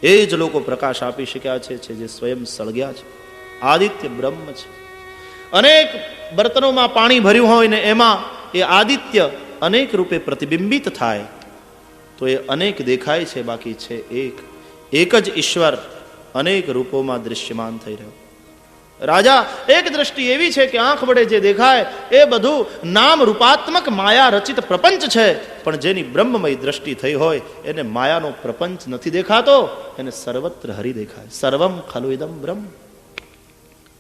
એ જ લોકો પ્રકાશ આપી શક્યા છે જે સ્વયં સળગ્યા છે. આદિત્ય બ્રહ્મ છે. અનેક બર્તનોમાં પાણી ભર્યું હોય ને એમાં એ આદિત્ય અનેક રૂપે પ્રતિબિંબિત થાય તો એ અનેક દેખાય છે, બાકી છે એક જ ઈશ્વર અનેક રૂપોમાં દૃશ્યમાન થઈ રહ્યો. રાજા, એક દ્રષ્ટિ એવી છે કે આંખ વડે જે દેખાય એ બધું નામ રૂપાત્મક માયા રચિત પ્રપંચ છે, પણ જેની બ્રહ્મમય દ્રષ્ટિ થઈ હોય એને માયાનો પ્રપંચ નથી દેખાતો, એને સર્વત્ર હરિ દેખાય. સર્વમ ખલુ ઇદમ બ્રહ્મ.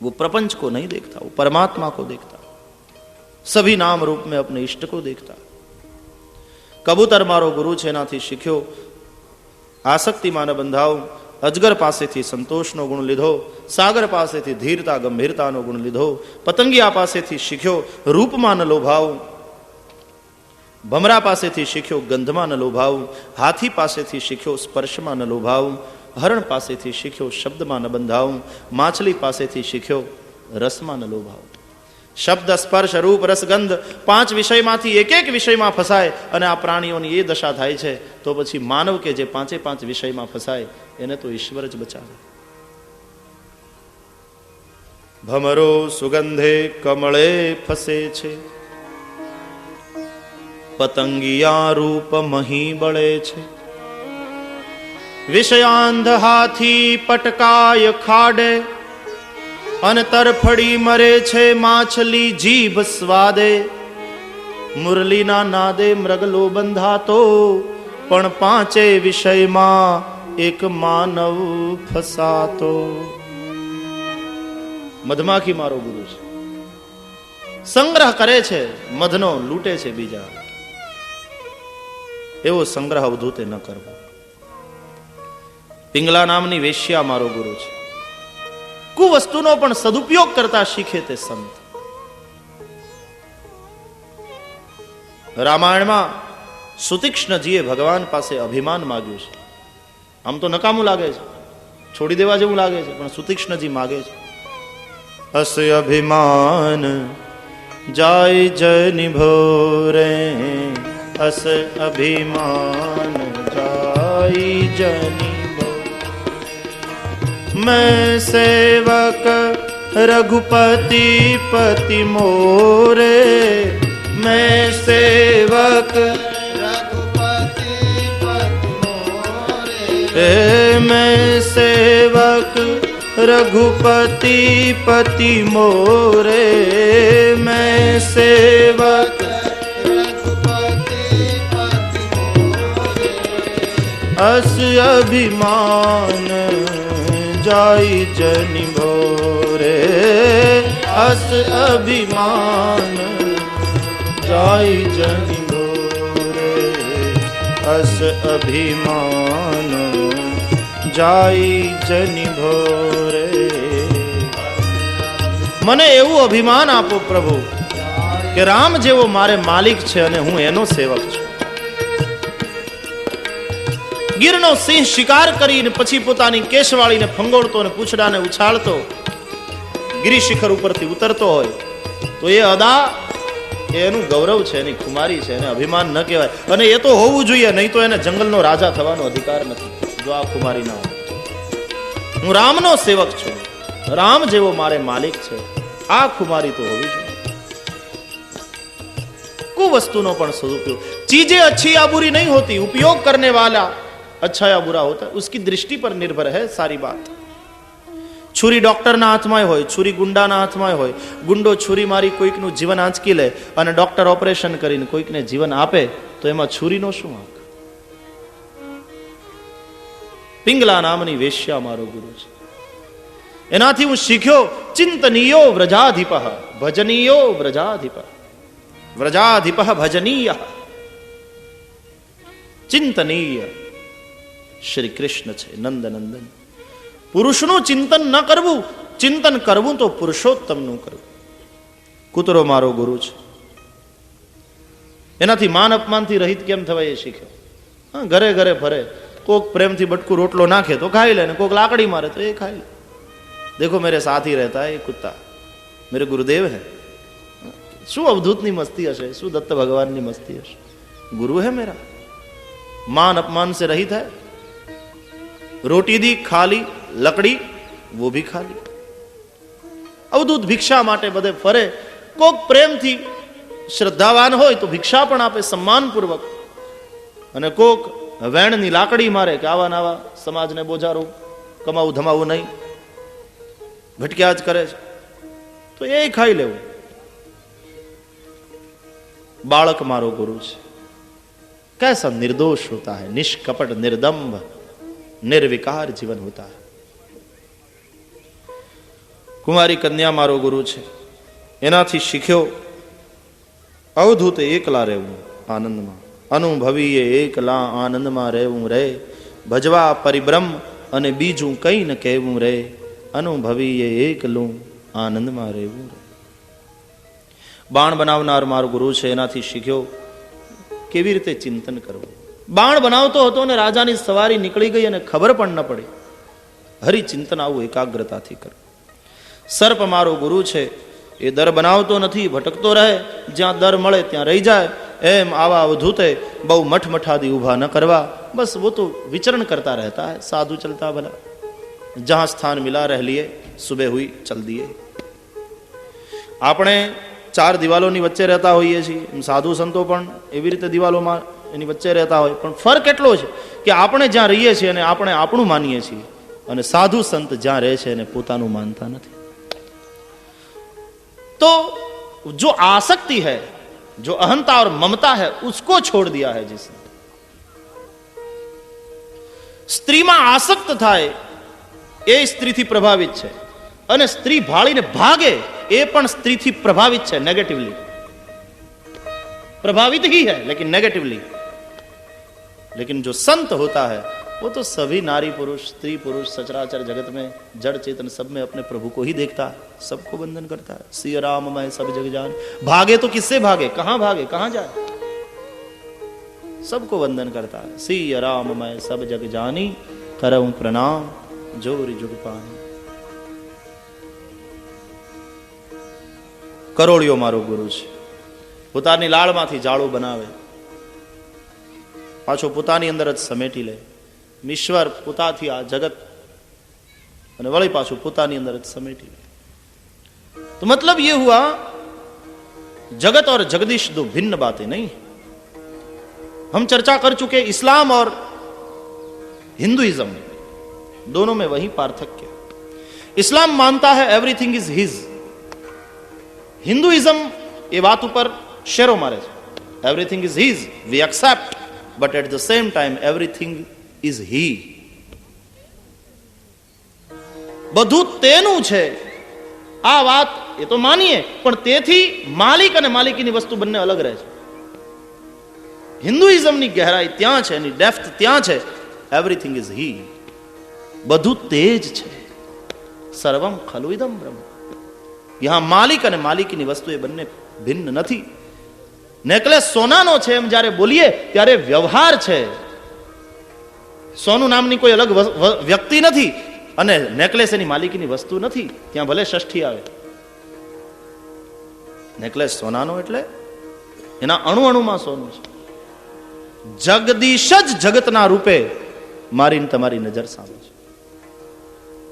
वो प्रपंच को नहीं देखता, वो परमात्मा को देखता, सभी नाम रूप में अपने इष्ट को देखता. कबूतर मारो गुरु છે એનાથી શીખ્યો આસક્તિમાં ન બંધાવું, અજગર પાસેથી સંતોષનો ગુણ લીધો, સાગર પાસેથી ધીરતા ગંભીરતાનો ગુણ લીધો, પતંગિયા પાસેથી શીખ્યો રૂપમાં ન લોભાવું, ભમરા પાસેથી શીખ્યો ગંધમાં ન લોભાવું, હાથી પાસેથી શીખ્યો સ્પર્શમાં ન લોભાવું, હરણ પાસેથી શીખ્યો શબ્દમાં ન બંધાવું, માછલી પાસેથી શીખ્યો રસમાં ન લોભાવું. શબ્દ સ્પર્શ રૂપ રસ ગંધ 5 વિષયમાંથી એક વિષયમાં ફસાય અને આ પ્રાણીઓની એ દશા થાય છે, તો પછી માનવ કે જે 5 વિષયમાં ફસાય એને તો ઈશ્વર જ બચાવે. ભમરો સુગંધે કમળે ફસે છે, પતંગિયા રૂપ મહી બળે છે, વિષયાંધ હાથી પટકાય ખાડે, અન તરફડી મરે છે માછલી જીભ સ્વાદે, મુરલીના નાદે મૃગલો બંધાતો, પણ 5 વિષયમાં એક માનવ ફસાતો. મધમાખી મારો ગુરુ છે, સંગ્રહ કરે છે મધનો, લૂંટે છે બીજા. એવો સંગ્રહ અવધૂતે ન કરવો. પિંગલા નામની વેશ્યા મારો ગુરુ છે, કુવસ્તુનો પણ સદુપયોગ કરતા શીખે તે સંત. રામાયણમાં સુતીક્ષ્ણજીએ ભગવાન પાસે અભિમાન માગ્યું છે. આમ તો નકામું લાગે છે, છોડી દેવા જેવું લાગે છે, પણ સુતીક્ષ્ણજી માગે છે. અસ અભિમાન જાય જની ભોરે, અસ અભિમાન જાય જની, मैं सेवक रघुपति पति मोरे, मैं सेवक रघुपति पति मोरे, मैं सेवक रघुपति पति मोरे, मैं सेवक रघुपति पति मोरे, अस अभिमान जाई जनि भोरे, अस अभिमान जाई जनि भोरे, अस अभिमान जाई जनि भोरे. મને એવું અભિમાન આપો પ્રભુ કે રામ જેવો મારે માલિક છે અને હું એનો સેવક છું. ગીરનો સિંહ શિકાર કરીને પછી પોતાની કેશવાળીને ફંગોળતો અને પૂંછડાને ઉછાળતો ગિરી શિખર ઉપરથી ઉતરતો હોય તો એ અદા એનું ગૌરવ છે, એની ખુમારી છે, એને અભિમાન ન કહેવાય. અને એ તો હોવું જોઈએ, નહીં તો એને જંગલનો રાજા થવાનો અધિકાર નથી જો આ ખુમારી ના હોય. હું રામનો સેવક છું, રામ જેવો મારે માલિક છે, આ ખુમારી તો હોવી જોઈએ. કુવસ્તુનો પણ સદુપયોગ. ચીजें अच्छी या बुरी नहीं होती, उपयोग करने वाला अच्छा या बुरा होता है, उसकी दृष्टि पर निर्भर है सारी बात. छुरी डॉक्टરના હાથમાં હોય, છુરી ગુંડાના હાથમાં હોય, ગુંડો છુરી મારી કોઈકનું જીવન આંચકી લે અને ડોક્ટર ઓપરેશન કરીને કોઈકને જીવન આપે તો એમાં છુરીનો શું વાંક? પિંગલા નામની વેશ્યા મારો ગુરુ છે, એનાથી હું શીખ્યો ચિંતનીયો વ્રજાધિપ ભજનીયો વ્રજાધિપ, વ્રજાધિપ ભજનીય ચિંતનીય શ્રી કૃષ્ણ છે, નંદનંદન. પુરુષનું ચિંતન ન કરવું, ચિંતન કરવું તો પુરુષોત્તમનું કરવું. કૂતરો મારો ગુરુ છે, એનાથી માન અપમાનથી રહિત કેમ થવાય એ શીખ્યો. હા, ઘરે ઘરે ફરે, કોક પ્રેમથી બટકું રોટલો નાખે તો ખાઈ લે, ને કોક લાકડી મારે તો એ ખાઈ લે. देखो मेरे साथ ही रहता है ये कुत्ता, मेरे गुरुदेव है. શું અવધૂતની મસ્તી હશે, શું દત્ત ભગવાનની મસ્તી હશે. गुरु है मेरा, मान अपमान से रहित है, रोटी दी खाली, लकड़ी वो भी खाली। अवधूत भिक्षा माटे बधे फरे, कोक प्रेमथी श्रद्धावान होय तो भिक्षा पण आपे सम्मानपूर्वक, અને કોક વેણની લાકડી મારે કે આવા નાવા સમાજને બોજારો, કમાવું ધમાવું નહીં, ભટક્યા જ કરે છે, તો એ ખાઈ લેવું. बालक मारो गुरु है, कैसा निर्दोष होता है, निष्कपट निर्दम्भ निर्विकार जीवन होता है. कुमारी कन्या मारो गुरु है, एनाथी शीख्यो अवधूत एकला रहेवू आनंद में, अनुभवी एकला आनंद में रहेवू रे, भजवा परिब्रह्म अने बीजू कई न कहेवू रे, अनुभवी एकलू आनंद में रहेवू रे. बाण बनावनार मारो गुरु है, एनाथी शीख्यो केवी रीते चिंतन करवू. बाण बनावतो हतो ने राजानी सवारी निकली गई अने खबर पण न पड़ी. हरि चिंतन आवुं एकाग्रताथी कर. सर्प मारो गुरु है, ए दर बनावतो नथी, भटकतो रहे, ज्यां दर मळे त्यां रही जाए. एम आवा अवधूते बहु मठमठादी उभा न करवा, बस वो तो विचरण करता रहता है, साधु चलता भला, जहां स्थान मिला रह लिए, सुबह हुई चल दिए. आपणे चार दिवालोनी वच्चे रहता होईए छीए, साधु संतो पण एवी रीते दिवालोमां एनी वच्चे रहता होय, पण फर्क એટલો છે કે આપણે જ્યાં રહીએ છીએ અને આપણે આપણું માનીએ છીએ, અને સાધુ સંત જ્યાં રહે છે એને પોતાનું માનતા નથી. तो जो आसक्ति है, जो अहंता और ममता है, उसको छोड़ दिया है जिसने. સ્ત્રીમાં આસક્ત થાય એ સ્ત્રીથી પ્રભાવિત છે, અને સ્ત્રી ભાળીને ભાગે એ પણ સ્ત્રીથી પ્રભાવિત છે, नेगेटिवली प्रभावित ही है, लेकिन नेगेटिवली. लेकिन जो संत होता है वो तो सभी नारी पुरुष, स्त्री पुरुष, सचराचर जगत में जड़ चेतन सब में अपने प्रभु को ही देखता है, सबको बंधन करता है. सिया राम मैं सब जग जान. भागे तो किससे भागे, कहां भागे, कहां जाए, सबको वंदन करता है. सिया राम मैं सब जग जानी, करऊं प्रणाम जोरी जुग पानी. करोड़ियो मारो गुरु है, પોતાની લાળમાંથી જાળો બનાવે, પાછો પોતાની અંદર જ સમેટી લે. ઈશ્વર પોતાથી આ જગત અને વળી પાછું પોતાની અંદર જ સમેટી લે. तो मतलब ये हुआ जगत और जगदीश दो भिन्न बातें नहीं. हम चर्चा कर चुके इस्लाम और हिंदुइज्म, दोनों में वही पार्थक्य. इस्लाम मानता है एवरीथिंग इज हिज. हिंदुइज्म ये बात ऊपर शेरो मारे છે. Everything is his, we accept, but at the same time everything is he. બધું તેનું છે આ વાત એ તો માનીએ, પણ તેથી માલિક અને માલિકીની વસ્તુ બંને અલગ રહે છે. હિન્દુઇઝમની ગહેરાઈ ત્યાં છે, એની ડેપ્થ ત્યાં છે. એવરીથિંગ ઇઝ ही, બધું તેજ છે. સર્વમ ખલુ ઇદમ બ્રહ્મ. यहाँ માલિક અને માલિકીની વસ્તુ એ બંને ભિન્ન નથી. નેકલેસ સોનાનો છે એમ જ્યારે બોલીએ ત્યારે વ્યવહાર છે. સોનું નામની કોઈ અલગ વ્યક્તિ નથી, અને નેકલેસ એની માલિકીની વસ્તુ નથી. ત્યાં ભલે ષષ્ઠી આવે, નેકલેસ સોનાનો એટલે એના અણુ અણુમાં સોનું છે. જગદીશ જ જગતના રૂપે મારીને તમારી નજર સામે છે,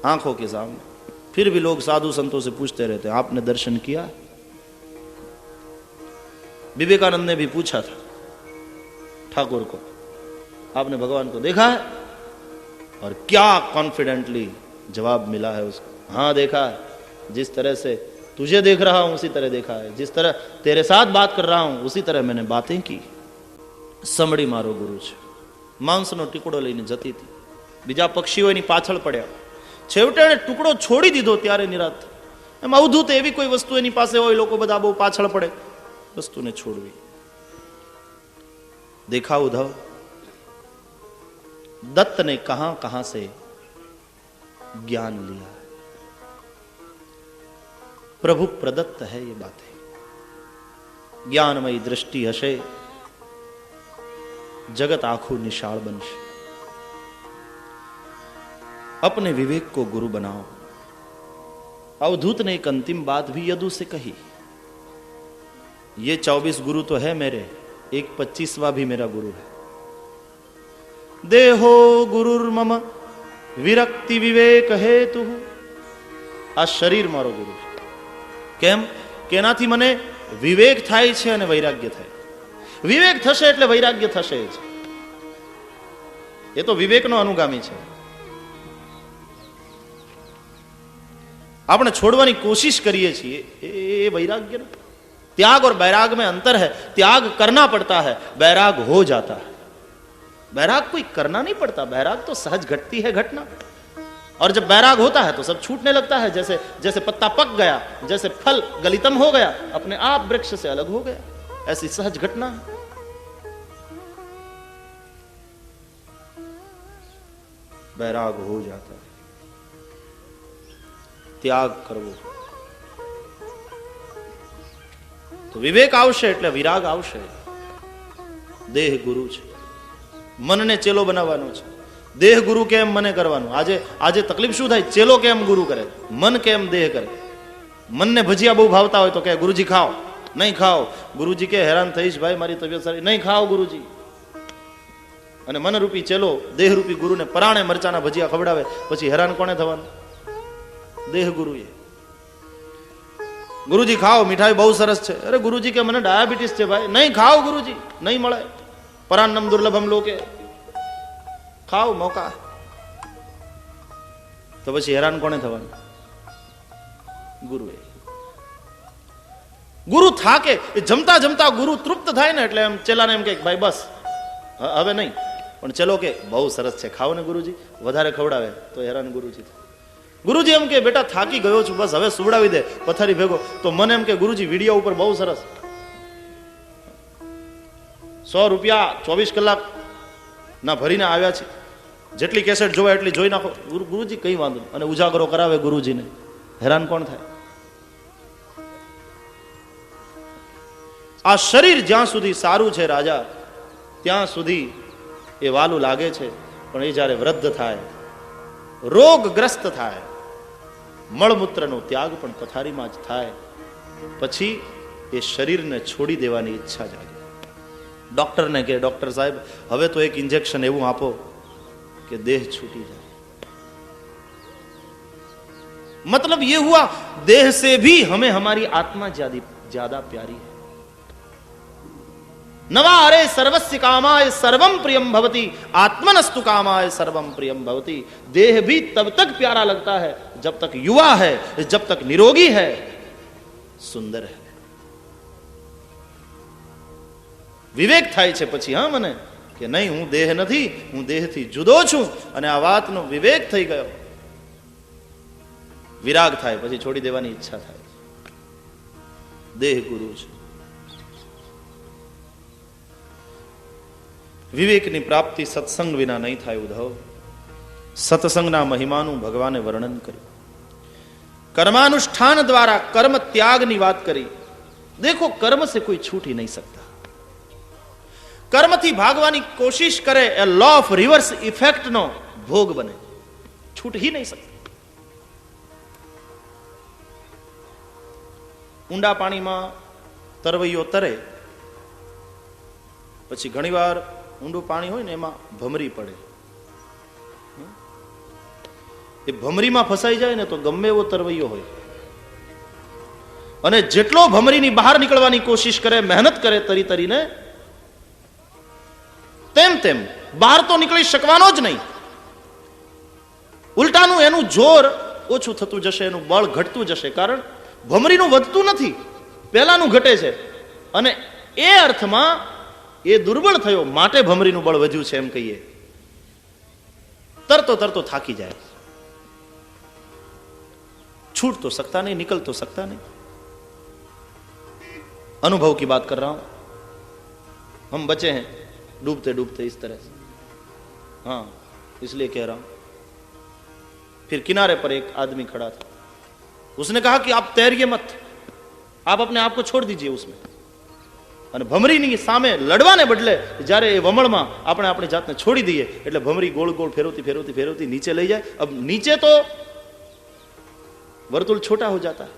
आंखों के सामने. फिर भी लोग साधु संतों से पूछते रहते हैं, आपने दर्शन किया? विवेकानंद ने भी पूछा था ठाकुर को, आपने भगवान को देखा है? और क्या कॉन्फिडेंटली जवाब मिला है उसको, हाँ देखा है. जिस तरह से तुझे देख रहा हूं उसी तरह देखा है, जिस तरह तेरे साथ बात कर रहा हूं उसी तरह मैंने बातें की. समड़ी मारो गुरु છે, માંસનો ટુકડો લઈને જતી હતી, બીજા પક્ષીઓ એની પાછળ પડ્યા, છેવટે એને ટુકડો છોડી દીધો ત્યારે નિરાત. એમ અવધૂત એવી કોઈ વસ્તુ એની પાસે હોય, લોકો બધા બહુ પાછળ પડે, વસ્તુને છોડવી. देखा उद्धव, दत्त ने कहां कहां से ज्ञान लिया. प्रभु प्रदत्त है ये बातें. ज्ञानमयी दृष्टि हशे, जगत आखू निशाल बनशे. अपने विवेक को गुरु बनाओ. अवधूत ने एक अंतिम बात भी यदु से कही, ये 24 गुरु तो है मेरे, एक 25वां भी मेरा गुरु है. देहो गुरुर्मम વિરક્તિ વિવેક હેતુ. આ શરીર મારો ગુરુ છે. કેમ કે એનાથી મને વિવેક થાય છે અને વૈરાગ્ય થાય. વિવેક થશે એટલે વૈરાગ્ય થશે જ. એ તો વિવેકનો અનુગામી છે. આપણે છોડવાની કોશિશ કરીએ છીએ એ वैराग्य ना. त्याग और बैराग में अंतर है. त्याग करना पड़ता है, बैराग हो जाता है. बैराग कोई करना नहीं पड़ता, बैराग तो सहज घटती है घटना. और जब बैराग होता है तो सब छूटने लगता है. जैसे जैसे पत्ता पक गया, जैसे फल गलितम हो गया, अपने आप वृक्ष से अलग हो गया, ऐसी सहज घटना है. बैराग हो जाता है. त्याग करवो તો વિવેક આવશે એટલે વિરાગ આવશે. દેહ ગુરુ છે, મનને ચેલો બનાવવાનો છે. દેહ ગુરુ કેમ મને કરવાનું? આજે તકલીફ શું થાય? ચેલો કેમ ગુરુ કરે, મન કેમ દેહ કરે? મનને ભજીયા બહુ ભાવતા હોય તો કે ગુરુજી ખાઓ, નહીં ખાઓ. ગુરુજી કે હેરાન થઈશ ભાઈ, મારી તબિયત સારી, નહીં ખાઓ ગુરુજી. અને મનરૂપી ચેલો દેહરૂપી ગુરુને પરાણે મરચાના ભજીયા ખવડાવે, પછી હેરાન કોને થવાનું? દેહ ગુરુએ. ગુરુજી ખાઓ, મીઠાઈ બહુ સરસ છે. અરે ગુરુજી કે મને ડાયાબિટીસ છે ભાઈ, નહીં ખાઓ ગુરુજી, નહીં મળે. પરાન્નમ દુર્લભમ લોકે, ખાઓ મોકા. તો પછી હેરાન કોને થવાનું? ગુરુએ. ગુરુ થાકે, જમતા જમતા ગુરુ તૃપ્ત થાય ને એટલે એમ ચેલાને એમ કે ભાઈ બસ હવે નહીં. પણ ચેલો કે બહુ સરસ છે, ખાઓ ને ગુરુજી. વધારે ખવડાવે તો હેરાન ગુરુજી. ગુરુજી એમ કે બેટા થાકી ગયો છું, બસ હવે સુવડાવી દે પથારી ભેગો. તો મને એમ કે ગુરુજી વિડીયો ઉપર બહુ સરસ, 100 રૂપિયા 24 કલાક ના ભરીને આવ્યા છે, જેટલી કેસેટ જોવા એટલી જોઈ નાખો. ગુરુજી કઈ વાંધો નહીં. અને ઉજાગરો કરાવે ગુરુજીને. હેરાન કોણ થાય? આ શરીર જ્યાં સુધી સારું છે રાજા, ત્યાં સુધી એ વાલું લાગે છે. પણ એ જ્યારે વૃદ્ધ થાય, રોગગ્રસ્ત થાય, મળમૂત્રનો ત્યાગ પણ પથારીમાં જ થાય, પછી એ શરીરને છોડી દેવાની ઈચ્છા જાગે. ડોક્ટરને કે ડોક્ટર સાહેબ હવે તો એક ઇન્જેક્શન એવું આપો કે દેહ છૂટી જાય. मतलब ये हुआ देह से भी हमें हमारी आत्मा ज्यादा प्यारी है. नवा अरे सर्वस्य कामाय सर्वम प्रियम भवती, आत्मनस्तु कामाय सर्वम प्रियम भवती. देह भी तब तक प्यारा लगता है जब तक युवा है, जब तक निरोगी है, सुंदर है. વિવેક થાય છે પછી હા મને કે નહીં હું દેહ નથી, હું દેહથી જુદો છું. અને આ વાતનો વિવેક થઈ ગયો, વિરાગ થાય, પછી છોડી દેવાની ઈચ્છા થાય. દેહ ગુરુ છે. વિવેકની પ્રાપ્તિ સત્સંગ વિના નહીં થાય ઉદ્ધવ. સત્સંગના મહિમાનું ભગવાને વર્ણન કર્યું. કર્માનુષ્ઠાન દ્વારા કર્મ ત્યાગની વાત કરી. દેખો કર્મ સે કોઈ છૂટી નહીં सकता. કર્મથી ભાગવાની કોશિશ કરે એ લો ઓફ રિવર્સ ઇફેક્ટ નો ભોગ બને, છૂટ ही नहीं सकता. ઊંડા પાણીમાં તરવૈયો તરે, પછી ઘણીવાર ઊંડું પાણી હોય ને એમાં ભમરી પડે. એ ભમરીમાં ફસાઈ જાય ને તો ગમે એવો તરવૈયો હોય, અને જેટલો ભમરીની બહાર નીકળવાની કોશિશ કરે, મહેનત કરે તરી તરીને, તેમ તેમ બહાર તો નીકળી શકવાનો જ નહીં. ઉલટાનું એનું જોર ઓછું થતું જશે, એનું બળ ઘટતું જશે. કારણ ભમરીનું વધતું નથી, પહેલાનું ઘટે છે. અને એ અર્થમાં એ દુર્બળ થયો, માટે ભમરીનું બળ વધ્યું છે એમ કહીએ. તરતો તરતો થાકી જાય, छूट तो सकता नहीं, निकल तो सकता नहीं. अनुभव की बात कर रहा हूं. हम बचे हैं डूबते डूबते इस तरह से. हाँ, इसलिए कह रहा हूं. फिर किनारे पर एक आदमी खड़ा था. उसने कहा कि आप तैरिए मत, आप अपने आप को छोड़ दीजिए उसमें. અને ભમરીની સામે લડવાને બદલે જ્યારે એ વમળમાં આપણે આપણી જાતને છોડી દઈએ એટલે ભમરી ગોળ ગોળ ફેરવતી ફેરવતી ફેરવતી नीचे ले जाए. अब नीचे तो वर्तुल छोटा हो जाता है,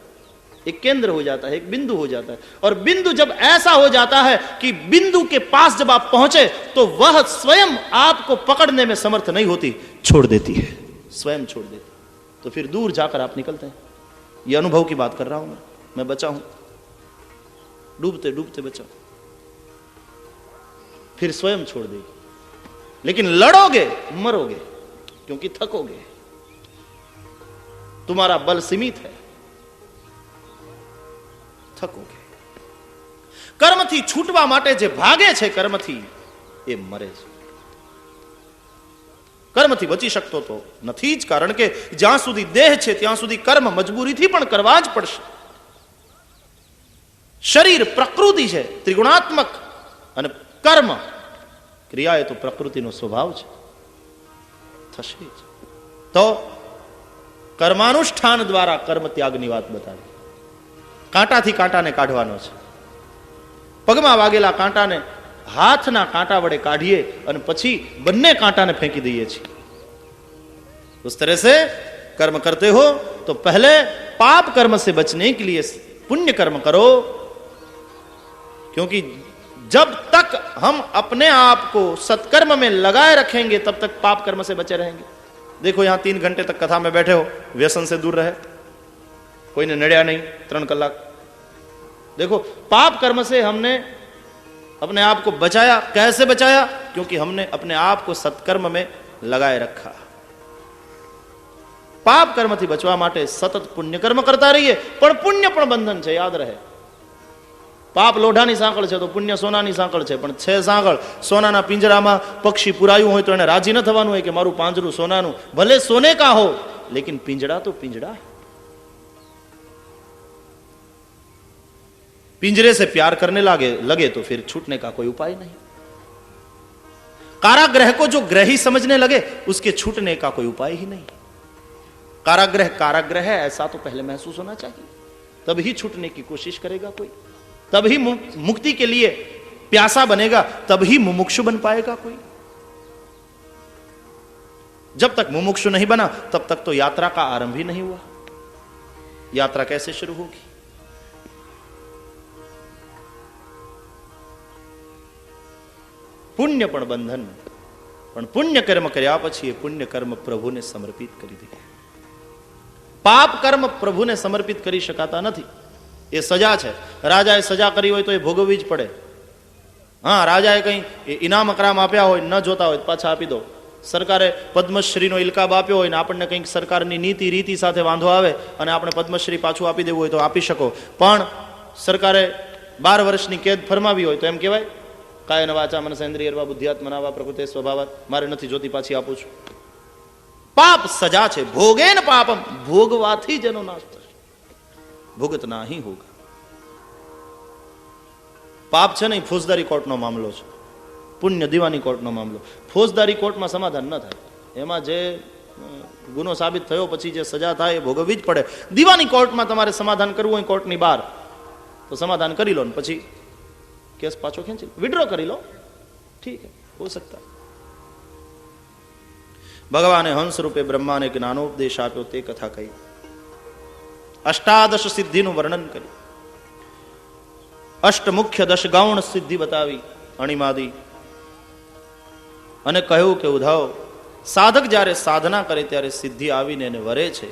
एक केंद्र हो जाता है, एक बिंदु हो जाता है. और बिंदु जब ऐसा हो जाता है कि बिंदु के पास जब आप पहुंचे तो वह स्वयं आपको पकड़ने में समर्थ नहीं होती, छोड़ देती है, स्वयं छोड़ देती, तो फिर दूर जाकर आप निकलते हैं। ये अनुभव की बात कर रहा हूं मैं बचा हूं, डूबते डूबते बचा, फिर स्वयं छोड़ देगी। लेकिन लड़ोगे मरोगे, क्योंकि थकोगे, तुम्हारा बल सीमित है, थकोगे। કર્મથી છૂટવા માટે જે ભાગે છે કર્મથી એ મરે છે. કર્મથી બચી શકતો તો નથી જ, કારણ કે જ્યાં સુધી દેહ છે ત્યાં સુધી કર્મ મજબૂરીથી પણ કરવા જ પડશે. શરીર પ્રકૃતિ છે ત્રિગુણાત્મક, અને કર્મ ક્રિયા એ તો પ્રકૃતિનો સ્વભાવ છે, થશે જ. તો કર્માનુષ્ઠાન દ્વારા કર્મ ત્યાગની વાત બતાવી. કાંટાથી કાંટાને કાઢવાનો છે, પગમાં વાગેલા કાંટાને હાથના કાંટા વડે કાઢીએ અને પછી બંને કાંટાને ફેંકી દઈએ છીએ. उस तरह से कर्म करते हो तो पहले पाप कर्म से बचने के लिए पुण्य कर्म करो, क्योंकि जब तक हम अपने आप को सत्कर्म में लगाए रखेंगे तब तक पाप कर्म से बचे रहेंगे. देखो यहां 3 घंटे तक कथा में बैठे हो, व्यसन से दूर रहे, कोई ने नड़िया नहीं 3 कलाक. देखो पाप कर्म से हमने अपने आप को बचाया. कैसे बचाया? क्योंकि हमने अपने आप को सत्कर्म में लगाए रखा. पाप कर्म थी बचवा माटे सतत पुण्य कर्म करता रहिए, पण पुण्य पण बंधन छे, याद रहे. पाप लोढ़ानी सांकळ छे तो पुण्य सोनानी सांकळ छे, पण छे सांकळ. सोनाना पिंजरामां पक्षी पुरायुं होय तो एने राजी न थवानुं होय के मारुं પાંજરું सोनानुं, भले सोने का हो लेकिन पिंजड़ा तो पिंजड़ा है. पिंजरे से प्यार करने लगे तो फिर छूटने का कोई उपाय नहीं. कारागृह को जो ग्रही समझने लगे उसके छूटने का कोई उपाय ही नहीं. कारागृह कारागृह है ऐसा तो पहले महसूस होना चाहिए, तब ही छूटने की कोशिश करेगा कोई, तब ही मुक्ति के लिए प्यासा बनेगा, तब ही मुमुक्षु बन पाएगा कोई. जब तक मुमुक्षु नहीं बना तब तक तो यात्रा का आरंभ ही नहीं हुआ. यात्रा कैसे शुरू होगी? પુણ્ય પણ બંધન, પણ પુણ્ય કર્મ કર્યા પછી એ પુણ્ય કર્મ પ્રભુને સમર્પિત કરી દે. પાપ કર્મ પ્રભુને સમર્પિત કરી શકાતા નથી, એ સજા છે. રાજાએ સજા કરી હોય તો એ ભોગવવી જ પડે. હા, રાજાએ કંઈ ઇનામ અકરામ આપ્યા હોય, ન જોતા હોય પાછા આપી દો. સરકારે પદ્મશ્રીનો ઇલકાબ આપ્યો હોય ને આપણને કંઈક સરકારની નીતિ રીતિ સાથે વાંધો આવે અને આપણે પદ્મશ્રી પાછું આપી દેવું હોય તો આપી શકો, પણ સરકારે 12 વર્ષની કેદ ફરમાવી હોય તો એમ કહેવાય કાયન વાચા મનસેન્દ્રિયર્વા બુદ્ધિઆત્મના પ્રકૃતે સ્વભાવાત, મારે નથી જોતી પાછી આપું છું. પાપ સજા છે. ભોગેન પાપમ, ભોગવાથી જ એનો નાશ થશે, ભોગતના ही होगा. પાપ છે નહીં ફોજદારી કોર્ટનો મામલો છે, પુણ્ય દીવાની કોર્ટનો મામલો. ફોજદારી કોર્ટમાં સમાધાન ન થાય, એમાં જે ગુનો સાબિત થયો પછી જે સજા થાય એ ભોગવવી જ પડે. દીવાની કોર્ટમાં તમારે સમાધાન કરવું હોય કોર્ટની બહાર તો સમાધાન કરી લો ને પછી केस पाछो खेंची विड्रॉ करी लो, ठीक है, हो सकता है. भगवाने हंस रूपे ब्रह्मा ने ज्ञानोपदेश आप्यो ते कथा कही. अष्टादश सिद्धिનું વર્ણન કર્યું. અષ્ટમુખ્ય 10 ગૌણ સિદ્ધિ બતાવી અણિમાદી, અને કહ્યું કે ઉદ્ધવ, સાધક જ્યારે સાધના કરે ત્યારે સિદ્ધિ આવીને એને વરે છે,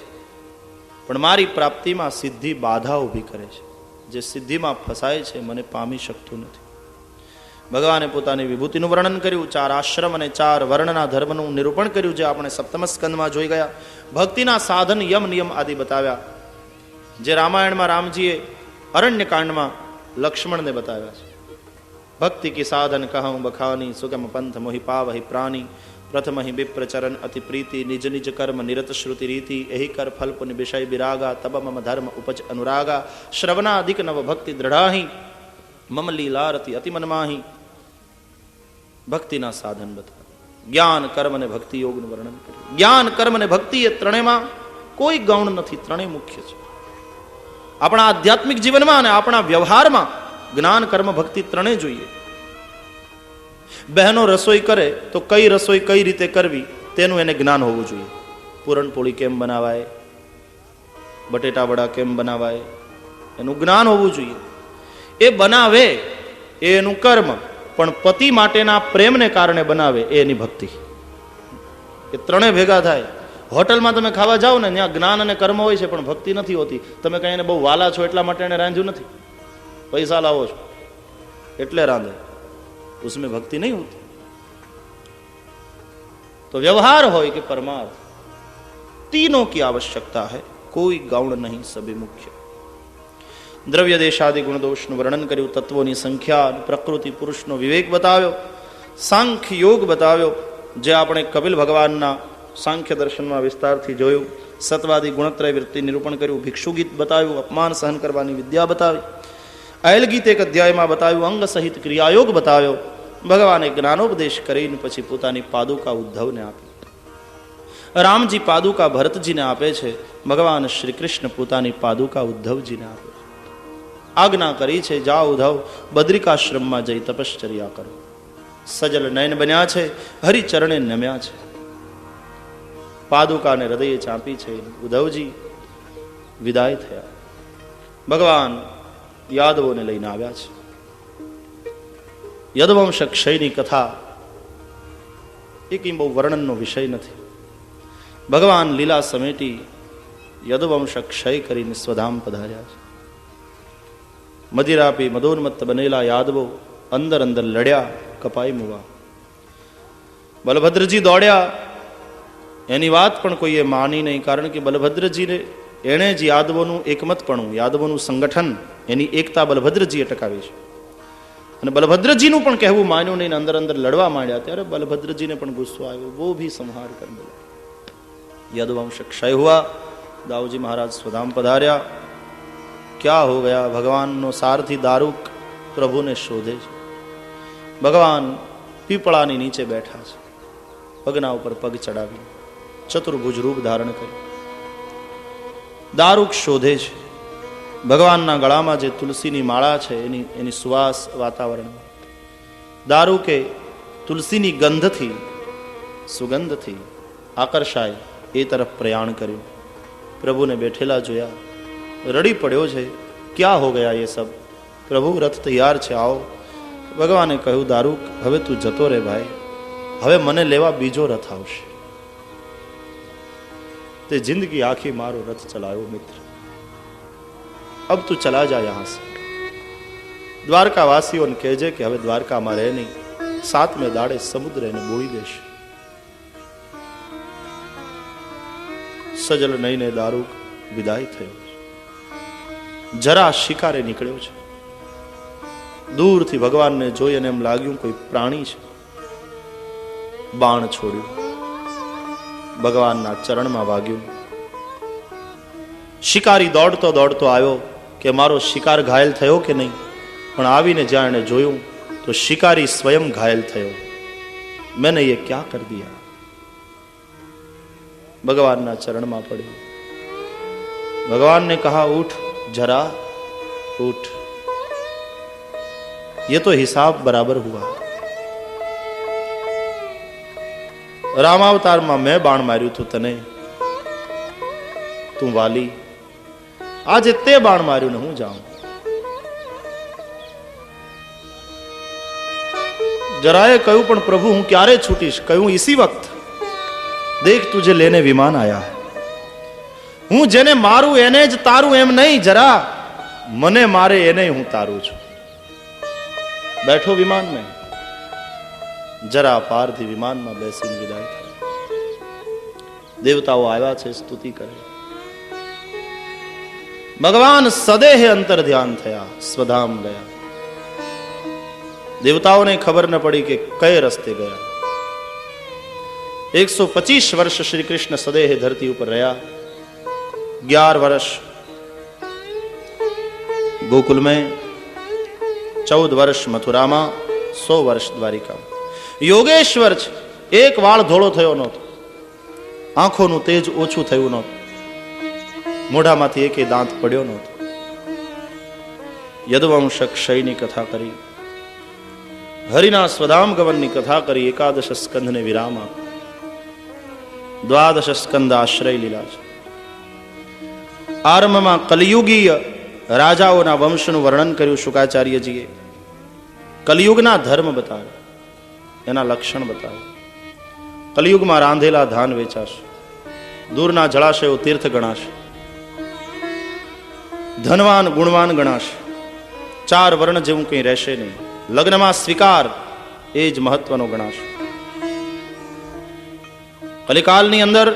પણ મારી પ્રાપ્તિમાં સિદ્ધિ બાધા ઊભી કરે છે. જે સિદ્ધિમાં ફસાય છે મને પામી શકતું નથી. ભગવાને પોતાની વિભૂતિનું વર્ણન કર્યું, 4 આશ્રમ અને 4 વર્ણના ધર્મનું નિરૂપણ કર્યું, જે આપણે સપ્તમ સ્કંદમાં જોઈ ગયા. ભક્તિના સાધન યમ નિયમ આદિ બતાવ્યા, જે રામાયણમાં રામજીએ અરણ્યકાંડમાં લક્ષ્મણને બતાવ્યા છે. ભક્તિ કી સાધન કહું બખાની, સુગમ પંથ મોહિ પાવહિ પ્રાની, પ્રથમ હિ વિપ્રચરણ અતિ પ્રીતિ, નિજ નિજ કર્મ નિરત શ્રુતિ રીતિ, એહી કર ફલ પુન વિષય વિરાગા, તબ મમ ધર્મ ઉપજ અનુરાગા, શ્રવણાધિક નવ ભક્તિ દ્રઢાહી, મમ લીલારતિ અતિ મનમાહી. ભક્તિના સાધન બતા, જ્ઞાન કર્મ અને ભક્તિ યોગનું વર્ણન કર્યું. જ્ઞાન કર્મ અને ભક્તિ એ ત્રણેયમાં કોઈ ગૌણ નથી, ત્રણેય મુખ્ય છે. આપણા આધ્યાત્મિક જીવનમાં અને આપણા વ્યવહારમાં જ્ઞાન કર્મ ભક્તિ ત્રણેય જોઈએ. બહેનો રસોઈ કરે તો કઈ રસોઈ કઈ રીતે કરવી તેનું એને જ્ઞાન હોવું જોઈએ. પૂરણપોળી કેમ બનાવાય, બટેટા વડા કેમ બનાવાય, એનું જ્ઞાન હોવું જોઈએ. એ બનાવે એ એનું કર્મ, પણ પતિ માટેના પ્રેમને કારણે બનાવે એ એની ભક્તિ. એ ત્રણે ભેગા થાય. હોટલમાં તમે ખાવા જાઓ ને ત્યાં જ્ઞાન અને કર્મ હોય છે પણ ભક્તિ નથી હોતી. તમે કઈ એને બહુ વાલા છો એટલા માટે એને રાંધ્યું નથી, પૈસા લાવો છો એટલે રાંધે, उसमें भक्ति नहीं होती. तो व्यवहार हो कि परमार्थ, तीनों की आवश्यकता है, कोई गौण नहीं, सभी मुख्य. દ્રવ્ય દેશાદિ ગુણ દોષનું વર્ણન કર્યું, તત્વોની સંખ્યા, પ્રકૃતિ પુરુષનો વિવેક બતાવ્યો, સાંખ્ય યોગ બતાવ્યો જે આપણે કપિલ ભગવાનના સાંખ્ય દર્શનમાં વિસ્તારથી જોયું, સત્વાદી ગુણત્રય વૃત્તિ નિરૂપણ કર્યું, ભિક્ષુ ગીત બતાવ્યું, અપમાન સહન કરવાની વિદ્યા બતાવી, અયલ ગીત એક અધ્યાયમાં બતાવ્યું, અંગ સહિત ક્રિયાયોગ બતાવ્યો. ભગવાને જ્ઞાનોપદેશ કરીને પછી પોતાની પાદુકા ઉદ્ધવને આપી. રામજી પાદુકા ભરતજીને આપે છે, ભગવાન શ્રી કૃષ્ણ પોતાની પાદુકા ઉદ્ધવજીને આપે છે. આજ્ઞા કરી છે, જાઓ ઉદ્ધવ બદ્રિકાશ્રમમાં જઈ તપશ્ચર્યા કરો. સજલ નયન બન્યા છે, હરિચરણે નમ્યા છે, પાદુકાને હૃદયે ચાંપી છે. ઉદ્ધવજી વિદાય થયા. ભગવાન યાદવોને લઈને આવ્યા છે. યદવંશ ક્ષયની કથા એ કંઈ બહુ વર્ણનનો વિષય નથી. ભગવાન લીલા સમેટી યદુવંશ ક્ષય કરીને સ્વધામ પધાર્યા છે. મદિરાપી મદોન્મત્ત બનેલા યાદવો અંદર અંદર લડ્યા, કપાઈ મુવા. બલભદ્રજી દોડ્યા, એની વાત પણ કોઈએ માની નહીં, કારણ કે બલભદ્રજીને એણે જ યાદવોનું એકમતપણું, યાદવોનું સંગઠન, એની એકતા બલભદ્રજીએ ટકાવી છે. અને બલભદ્રજીનું પણ કહેવું માન્યું નહીં, અંદર અંદર લડવા માંડ્યા. ત્યારે બલભદ્રજીને પણ ગુસ્સો આવ્યો, વો ભી સંહાર કર બોલા. યદુવંશ ક્ષય હુआ. દાऊजी महाराज स्वधाम पधार्या. क्या हो गया? भगवानનો સારથી દારૂક પ્રભુને શોધે છે. ભગવાન પીપળાની નીચે બેઠા છે, પગના ઉપર પગ ચડાવી, ચતુર્ભુજ રૂપ ધારણ કરી દારૂક શોધે છે. ભગવાનના ગળામાં જે તુલસીની માળા છે એની સુવાસ વાતાવરણમાં, દારૂકે તુલસીની ગંધથી, સુગંધથી આકર્ષાય એ તરફ પ્રયાણ કર્યું. પ્રભુને બેઠેલા જોયા, રડી પડ્યો છે. ક્યાં હો ગયા એ સબ? પ્રભુ રથ તૈયાર છે, આવો. ભગવાને કહ્યું, દારૂક હવે તું જતો રે ભાઈ, હવે મને લેવા બીજો રથ આવશે. તે જિંદગી આખી મારો રથ ચલાવ્યો મિત્ર, अब तू चला जा यहां से. દ્વારકા વાસીઓને કહેજે કે હવે દ્વારકામાં રહે નહીં, 7મે દાડે સમુદ્ર એને બોળી દેશે. સજલ નયને દારૂક વિદાય થયો. જરા શિકારે નીકળ્યો છે. દૂરથી ભગવાનને જોઈ અને એમ લાગ્યું કોઈ પ્રાણી છે. બાણ છોડ્યું, ભગવાનના ચરણમાં વાગ્યું. શિકારી દોડતો દોડતો આવ્યો કે મારો શિકાર ઘાયલ થયો કે નહીં, પણ આવીને જ્યાં એને જોયું તો શિકારી સ્વયં ઘાયલ થયો. मैंने ये क्या कर दिया? भगवान चरण में पड़े. भगवान ने कहा, उठ जरा उठ, ये तो हिसाब बराबर हुआ. रामावतार में मैं बाण मार्યું તું તને, તું વાલી, આજે તે બાણ માર્યું ને હું જાઉં. જરાએ કહ્યું, પણ પ્રભુ હું ક્યારે છૂટીશ? કહ્યું, इसी वक्त देख तुझे लेने विमान आया है. હું જેને મારું એને જ તારું એમ નહીં, જરા મને મારે એને હું તારું છું. બેઠો વિમાન में, જરા પારથી વિમાનમાં બેસીને વિદાય થાય. દેવતાઓ આવ્યા છે, સ્તુતિ કરે. ભગવાન સદેહ અંતર ધ્યાન થયા, સ્વધામ ગયા. દેવતાઓને ખબર ન પડી કે કઈ રસ્તે ગયા. 125 વર્ષ શ્રી કૃષ્ણ સદેહ ધરતી ઉપર રહ્યા. 11 વર્ષ ગોકુલ में, 14 વર્ષ મથુરામાં, 100 વર્ષ દ્વારિકામાં. યોગેશ્વર છે, એક વાળ ધોળો થયો નહોતો, આંખોનું તેજ ઓછું થયું નહોતું, મોઢામાંથી એકે દાંત પડ્યો નહોતો. યદુવંશ ક્ષયની કથા કરી, હરિના સ્વધામ ગમનની કથા કરી. 11 સ્કંધને વિરામ આપ્યો. 12 સ્કંદ આશ્રય લીલા છે. આરંભમાં કલિયુગીય રાજાઓના વંશનું વર્ણન કર્યું શુકાચાર્યજીએ. કલિયુગના ધર્મ બતાવ્યા, એના લક્ષણ બતાવ્યા. કલિયુગમાં રાંધેલા ધાન વેચાશે, દૂરના જળાશયો તીર્થ ગણાશે, ધનવાન ગુણવાન ગણાશે, 4 વર્ણ જેવું કંઈ રહેશે નહીં, લગ્નમાં સ્વીકાર એ જ મહત્વનો ગણાશે. કલિકાલની અંદર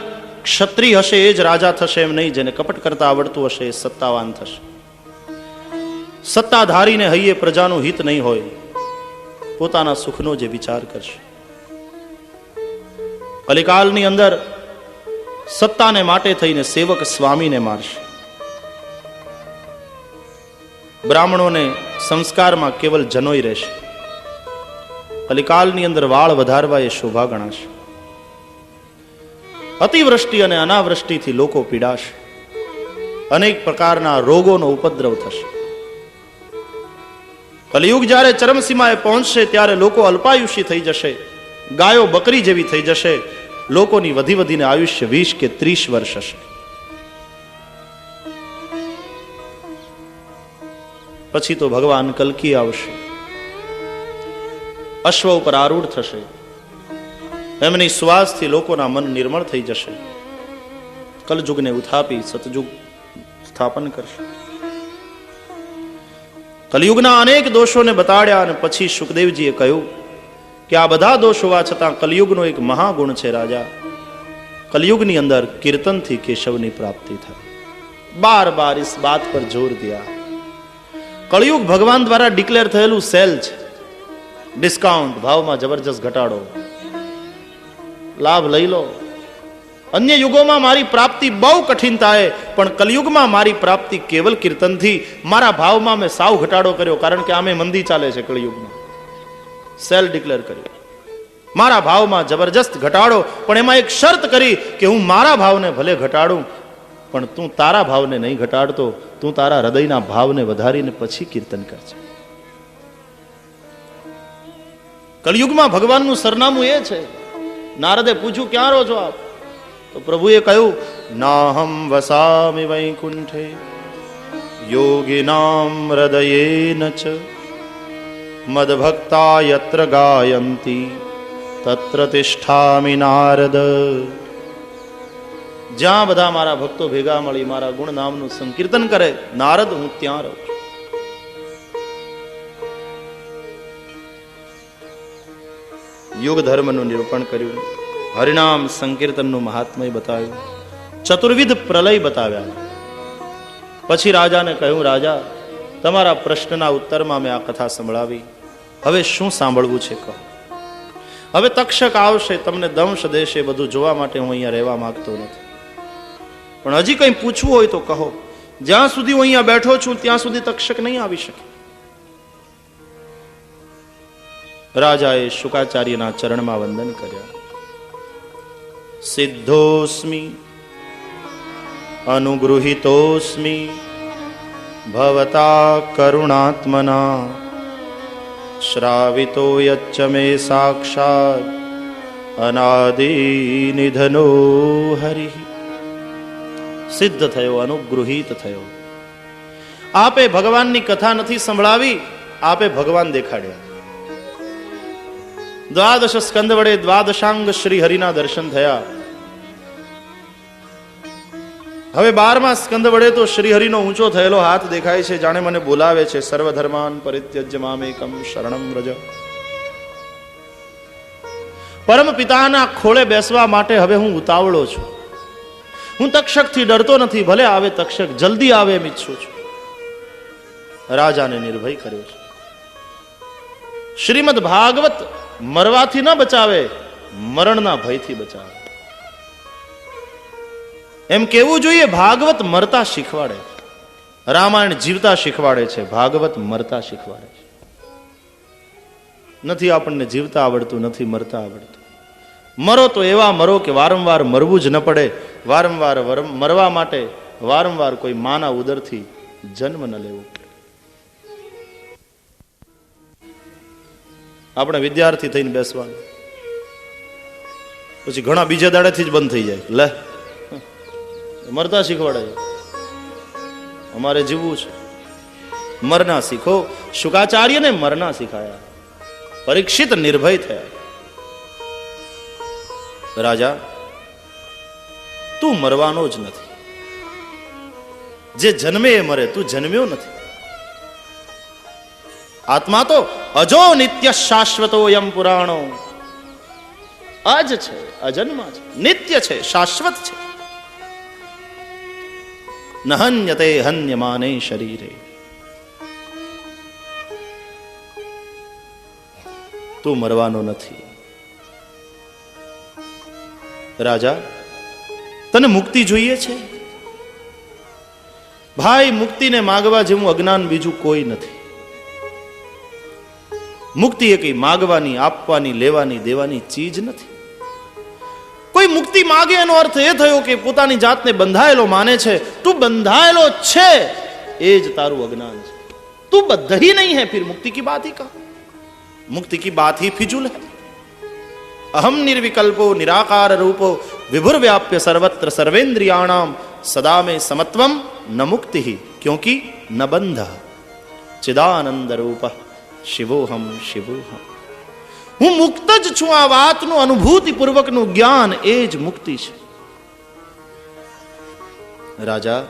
ક્ષત્રિય હશે એ જ રાજા થશે એમ નહીં, જેને કપટ કરતા આવડતું હશે એ સત્તાવાન થશે. સત્તાધારીને હૈયે પ્રજાનું હિત નહીં હોય, પોતાના સુખનો જે વિચાર કરશે. કલિકાલની અંદર સત્તાને માટે થઈને સેવક સ્વામીને મારશે. બ્રાહ્મણોને સંસ્કારમાં કેવલ જનોઈ રહેશે. કલિકાલની અંદર વાળ વધારવા એ શોભા ગણાશે. અતિવૃષ્ટિ અને અનાવૃષ્ટિથી લોકો પીડાશે. અનેક પ્રકારના રોગોનો ઉપદ્રવ થશે. કલિયુગ જ્યારે ચરમસીમાએ પહોંચશે ત્યારે લોકો અલ્પાયુષી થઈ જશે, ગાયો બકરી જેવી થઈ જશે. લોકોની વધી વધીને આયુષ્ય 20 કે 30 વર્ષ હશે. પછી તો ભગવાન કલ્કી આવશે, અશ્વ ઉપર આરૂઢ થશે. એમની શ્વાસથી લોકોના મન નિર્મળ થઈ જશે. કલયુગને ઉથાપી સતયુગ સ્થાપન કરશે. કલિયુગના અનેક દોષોને બતાડ્યા અને પછી સુખદેવજીએ કહ્યું કે આ બધા દોષ હોવા છતાં કલિયુગનો એક મહાગુણ છે રાજા, કલિયુગની અંદર કીર્તનથી કેશવની પ્રાપ્તિ થાય. બાર બાર इस बात पर जोर दिया. કળિયુગ ભગવાન દ્વારા ડિક્લેર થયેલું સેલ છે, ડિસ્કાઉન્ટ, ભાવમાં જબરજસ્ત ઘટાડો, લાભ લઈ લો. અન્ય યુગોમાં મારી પ્રાપ્તિ બહુ કઠિન થાય, પણ કલિયુગમાં મારી પ્રાપ્તિ કેવલ કીર્તનથી. મારા ભાવમાં મેં સાવ ઘટાડો કર્યો, કારણ કે આમે મંદી ચાલે છે કલિયુગમાં. સેલ ડિક્લેર કર્યું, મારા ભાવમાં જબરજસ્ત ઘટાડો, પણ એમાં એક શરત કરી કે હું મારા ભાવને ભલે ઘટાડું, પણ તું તારા ભાવને નહીં ઘટાડતો, તું તારા હૃદયના ભાવને વધારીને પછી કીર્તન કરજે. કલિયુગમાં ભગવાનનું સરનામું એ છે. નારદે પૂછ્યું ક્યાં રહો છો આપ? તો પ્રભુએ કહ્યું, નાહમ વસામિ વૈકુંઠે યોગિનામ હૃદયેન ચ મદભક્તા યત્ર ગાયંતી તત્ર તિષ્ઠામિ નારદ. જ્યાં બધા મારા ભક્તો ભેગા મળી મારા ગુણ નામનું સંકીર્તન કરે, નારદ હું ત્યાં રહું છું. યુગ ધર્મનું નિરૂપણ કર્યું, હરિનામ સંકીર્તનનું મહાત્મય બતાવ્યું, ચતુર્વિધ પ્રલય બતાવ્યા. પછી રાજાને કહ્યું, રાજા તમારા પ્રશ્નના ઉત્તરમાં મેં આ કથા સંભળાવી, હવે શું સાંભળવું છે કહો. હવે તક્ષક આવશે, તમને દંશ દેશે, બધું જોવા માટે હું અહીંયા રહેવા માંગતો નથી, પણ હજી કંઈ પૂછવું હોય તો કહો. જ્યાં સુધી હું અહીંયા બેઠો છું ત્યાં સુધી તક્ષક નહીં આવી શકે. રાજાએ શુકાચાર્યના ચરણમાં વંદન કર્યા. સિદ્ધોસ્મિ અનુગૃહિતોસ્મિ ભવતા કરુણાત્મના શ્રાવિતો યચ્ચ મે સાક્ષાત અનાદિ નિધનો હરિ. સિદ્ધ થયો, અનુગૃહિત થયો. આપે ભગવાનની કથા નથી સંભળાવી, આપે ભગવાન દેખાડ્યા. દ્વાદશ સ્કંદ વડે દ્વાદશાંગ શ્રી હરિના દર્શન થયા. હવે 12મા સ્કંદ વડે તો શ્રી હરિનો ઊંચો થયેલો હાથ દેખાય છે, જાણે મને બોલાવે છે, સર્વધર્માન પરિત્યજ્ય મામેકમ શરણમ વ્રજ. પરમ પિતાના ખોળે બેસવા માટે હવે હું ઉતાવળો છું. હું તક્ષકથી ડરતો નથી, ભલે આવે તક્ષક, જલ્દી આવે એમ ઈચ્છું છું. રાજાને નિર્ભય કર્યો છે. શ્રીમદ ભાગવત મરવાથી ન બચાવે, મરણના ભયથી બચાવે. એમ કેવું જોઈએ, ભાગવત મરતા શીખવાડે. રામાયણ જીવતા શીખવાડે છે, ભાગવત મરતા શીખવાડે છે. નથી આપણને જીવતા આવડતું, નથી મરતા આવડતું. મરો તો એવા મરો કે વારંવાર મરવું જ ન પડે. વારંવાર મરવા માટે વારંવાર કોઈ માના ઉદરથી જન્મ ન લેવો પડે. આપણે વિદ્યાર્થી થઈને બેસવાનું, પછી ઘણા બીજા દાડેથી જ બંધ થઈ જાય. લે મરતા શીખવાડે છે, અમારે જીવવું છે, મરના શીખો. શુકાચાર્યને મરના શીખાયા, પરીક્ષિત નિર્ભય થયા. રાજા તું મરવાનો જ નથી. જે જન્મે એ મરે, તું જન્મ્યો નથી. આત્મા તો અજો નિત્ય શાશ્વતો યમ પુરાણો, અજ છે, અજન્મા છે, નિત્ય છે, શાશ્વત છે. ન હન્યતે હન્યમાને શરીરે. તું મરવાનો નથી. રાજા, તને મુક્તિ જોઈએ છે? ભાઈ, મુક્તિને માગવા જેવું અજ્ઞાન બીજું કોઈ નથી. મુક્તિ એ કઈ માગવાની, આપવાની, લેવાની, દેવાની ચીજ નથી. કોઈ મુક્તિ માગે એનો અર્થ એ થયો કે પોતાની જાતને બંધાયેલો માને છે. તું બંધાયેલો છે એ જ તારું અજ્ઞાન છે. તું બદ્ધ ही नहीं है, फिर मुक्ति की बात ही कहा. मुक्ति की बात ही फिजूल है. अहम निर्विकल्पो निराकार रूपो विभुर्व्याप्य सर्वत्र सर्वेन्द्रियाणाम सदा में समत्वम न मुक्ति ही, क्योंकि न बंध चिदानंद रूप शिवोहम शिवोहम. હું મુક્ત જ છું. આ વાતનું અનુભૂતિ પૂર્વકનું જ્ઞાન એ જ મુક્તિ છે. રાજા,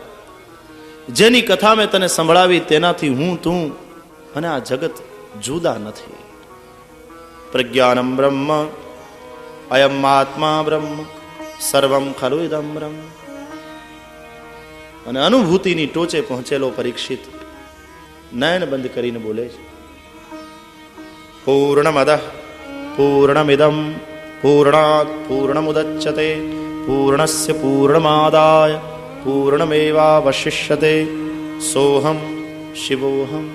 જેની કથા મેં તને સંભળાવી તેનાથી હું, તું અને આ જગત જુદા નથી. પ્રજ્ઞાનમ બ્રહ્મ અયમ આત્મા બ્રહ્મ સર્વમ ખલુ ઇદમ બ્રહ્મ. અને અનુભૂતિની ટોચે પહોંચેલો પરીક્ષિત નયન બંધ કરીને બોલે છે, પૂર્ણમદ પૂર્ણમિદમ પૂર્ણાત પૂર્ણમુદચ્યતે પૂર્ણસ્ય પૂર્ણમાદાય पूर्णमेवावशिष्यते सोहम शिवोहम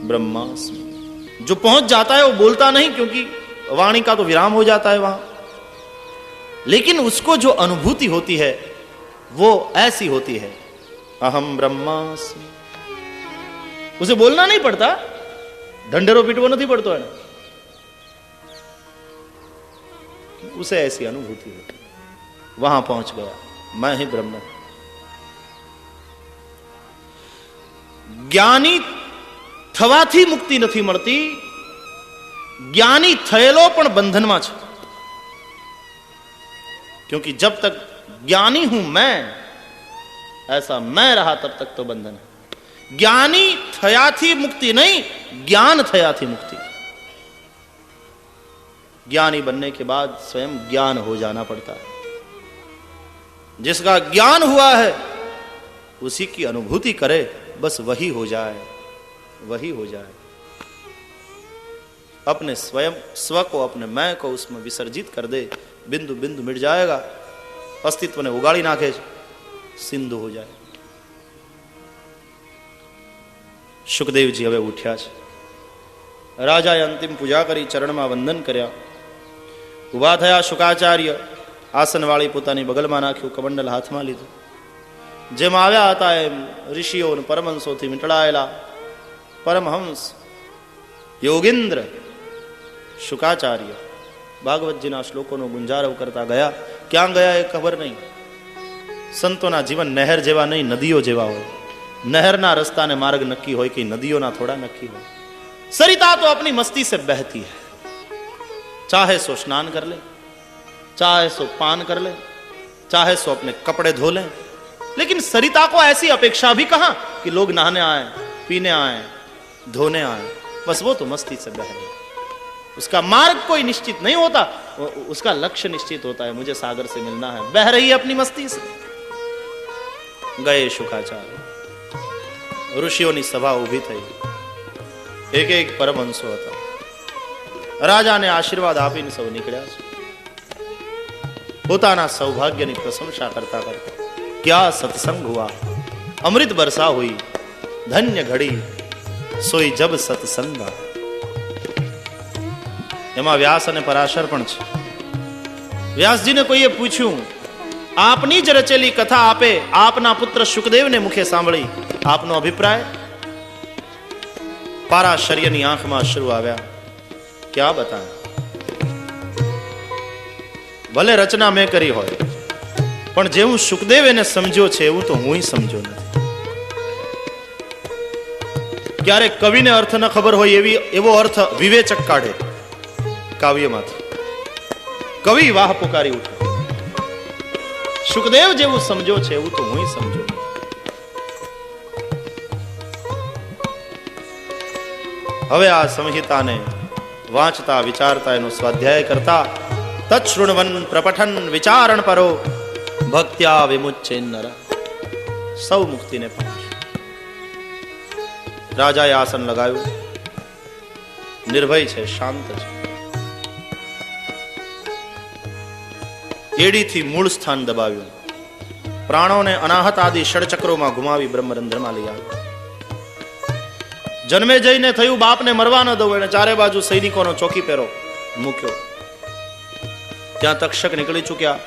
ब्रह्मास्मि. जो पहुंच जाता है वो बोलता नहीं, क्योंकि वाणी का तो विराम हो जाता है वहां, लेकिन उसको जो अनुभूति होती है वो ऐसी होती है, अहम ब्रह्मास्मि. उसे बोलना नहीं पड़ता, ढंढेरो पीटवो नहीं पड़तो है, उसे ऐसी अनुभूति होती. वहां पहुंच गया, मैं ही ब्रह्म. જ્ઞાની થવાથી મુક્તિ નથી મળતી, જ્ઞાની થયેલો પણ બંધનમાં છે. क्योंकि जब तक ज्ञानी हूं मैं, ऐसा मैं रहा, तब तक तो बंधन है. ज्ञानी थयाथी मुक्ति नहीं, ज्ञान थयाथी मुक्ति. ज्ञानी बनने के बाद स्वयं ज्ञान हो जाना पड़ता है. जिसका ज्ञान हुआ है उसी की अनुभूति करे, बस वही हो जाए, वही हो जाए. अपने स्वयं स्व को, अपने मैं को उसमें विसर्जित कर दे, बिंदु बिंदु मिट जाएगा. अस्तित्व ने उगाड़ी नाखे, सिंधु हो जाए. सुखदेव जी हवे उठ्या छे. राजाए अंतिम पूजा करी, चरणमां वंदन कर्या. उभा थया शुकाचार्य. આસનવાળી પોતાની બગલમાં નાખ્યું, કમંડલ હાથમાં લીધું. જેમ આવ્યા હતા એમ ઋષિઓ અને પરમહંસોથી વીંટળાયેલા પરમહંસ યોગેન્દ્ર શુકાચાર્ય ભાગવતજીના શ્લોકોનો ગુંજારવ કરતા ગયા. ક્યાં ગયા એ ખબર નહીં. સંતોના જીવન નહેર જેવા નહીં, નદીઓ જેવા હોય. નહેરના રસ્તાને માર્ગ નક્કી હોય કે નદીઓના થોડા નક્કી હોય. સરિતા તો अपनी मस्ती से बहती है, चाहे सो स्नान कर ले, चाहे सो पान कर ले, चाहे सो अपने कपड़े धो ले, लेकिन सरिता को ऐसी अपेक्षा भी कहां कि लोग नहाने आए, पीने आए, धोने आए. बस वो तो मस्ती से बह रही. उसका मार्ग कोई निश्चित नहीं होता, उसका लक्ष्य निश्चित होता है, मुझे सागर से मिलना है. बह रही है अपनी मस्ती से. गए शुकाचार्य. ऋषियों सभा उभी थई. एक एक परमहंसो હતા. રાજાને આશીર્વાદ આપીને સૌ નીકળ્યા છે. પોતાના સૌભાગ્યની પ્રશંસા કરતા કરતા, क्या सत्संग हुआ, अमृत बरसा हुई, धन्य घड़ी सोई जब सत्संगा. એમાં વ્યાસ અને પરાશર પણ છે. વ્યાસજીને કોઈએ પૂછ્યું, આપની જ રચેલી કથા આપે આપના પુત્ર શુકદેવને મુખે સાંભળી, આપનો અભિપ્રાય? પરાશર્યની આંખમાં અશ્રુ આવ્યા. ક્યાં બતાવે? ભલે રચના મેં કરી હોય, પણ જેવું શુકદેવ એને સમજ્યો છે એવું તો હું સમજો નથી. ક્યારેક કવિને અર્થ ન ખબર હોય એવો અર્થ વિવેચક કાઢે કાવ્યમાંથી. કવિ વાહ પુકારી ઉઠ્યો, સુખદેવ જેવું સમજો છે એવું તો હું સમજો. હવે આ સંહિતાને વાંચતા વિચારતા એનો સ્વાધ્યાય કરતા તત્શૃણવન પ્રપઠન વિચારણ પરો ભક્ત્યા વિમુચ્ચે નર, સૌ મુક્તિને પામશે. રાજાએ આસન લગાવ્યું, નિર્ભય છે, શાંત છે. એડીથી મૂળ સ્થાન દબાવ્યું, પ્રાણોને અનાહત આદિ ષડચક્રોમાં ઘુમાવી બ્રહ્મરંધ્રમાં લઈ આવ્યો. જન્મે જઈને થયું બાપને મરવા ન દઉં, એને ચારે બાજુ સૈનિકોનો ચોકી પહેરો મૂક્યો. ત્યાં તક્ષક નીકળી ચૂક્યા,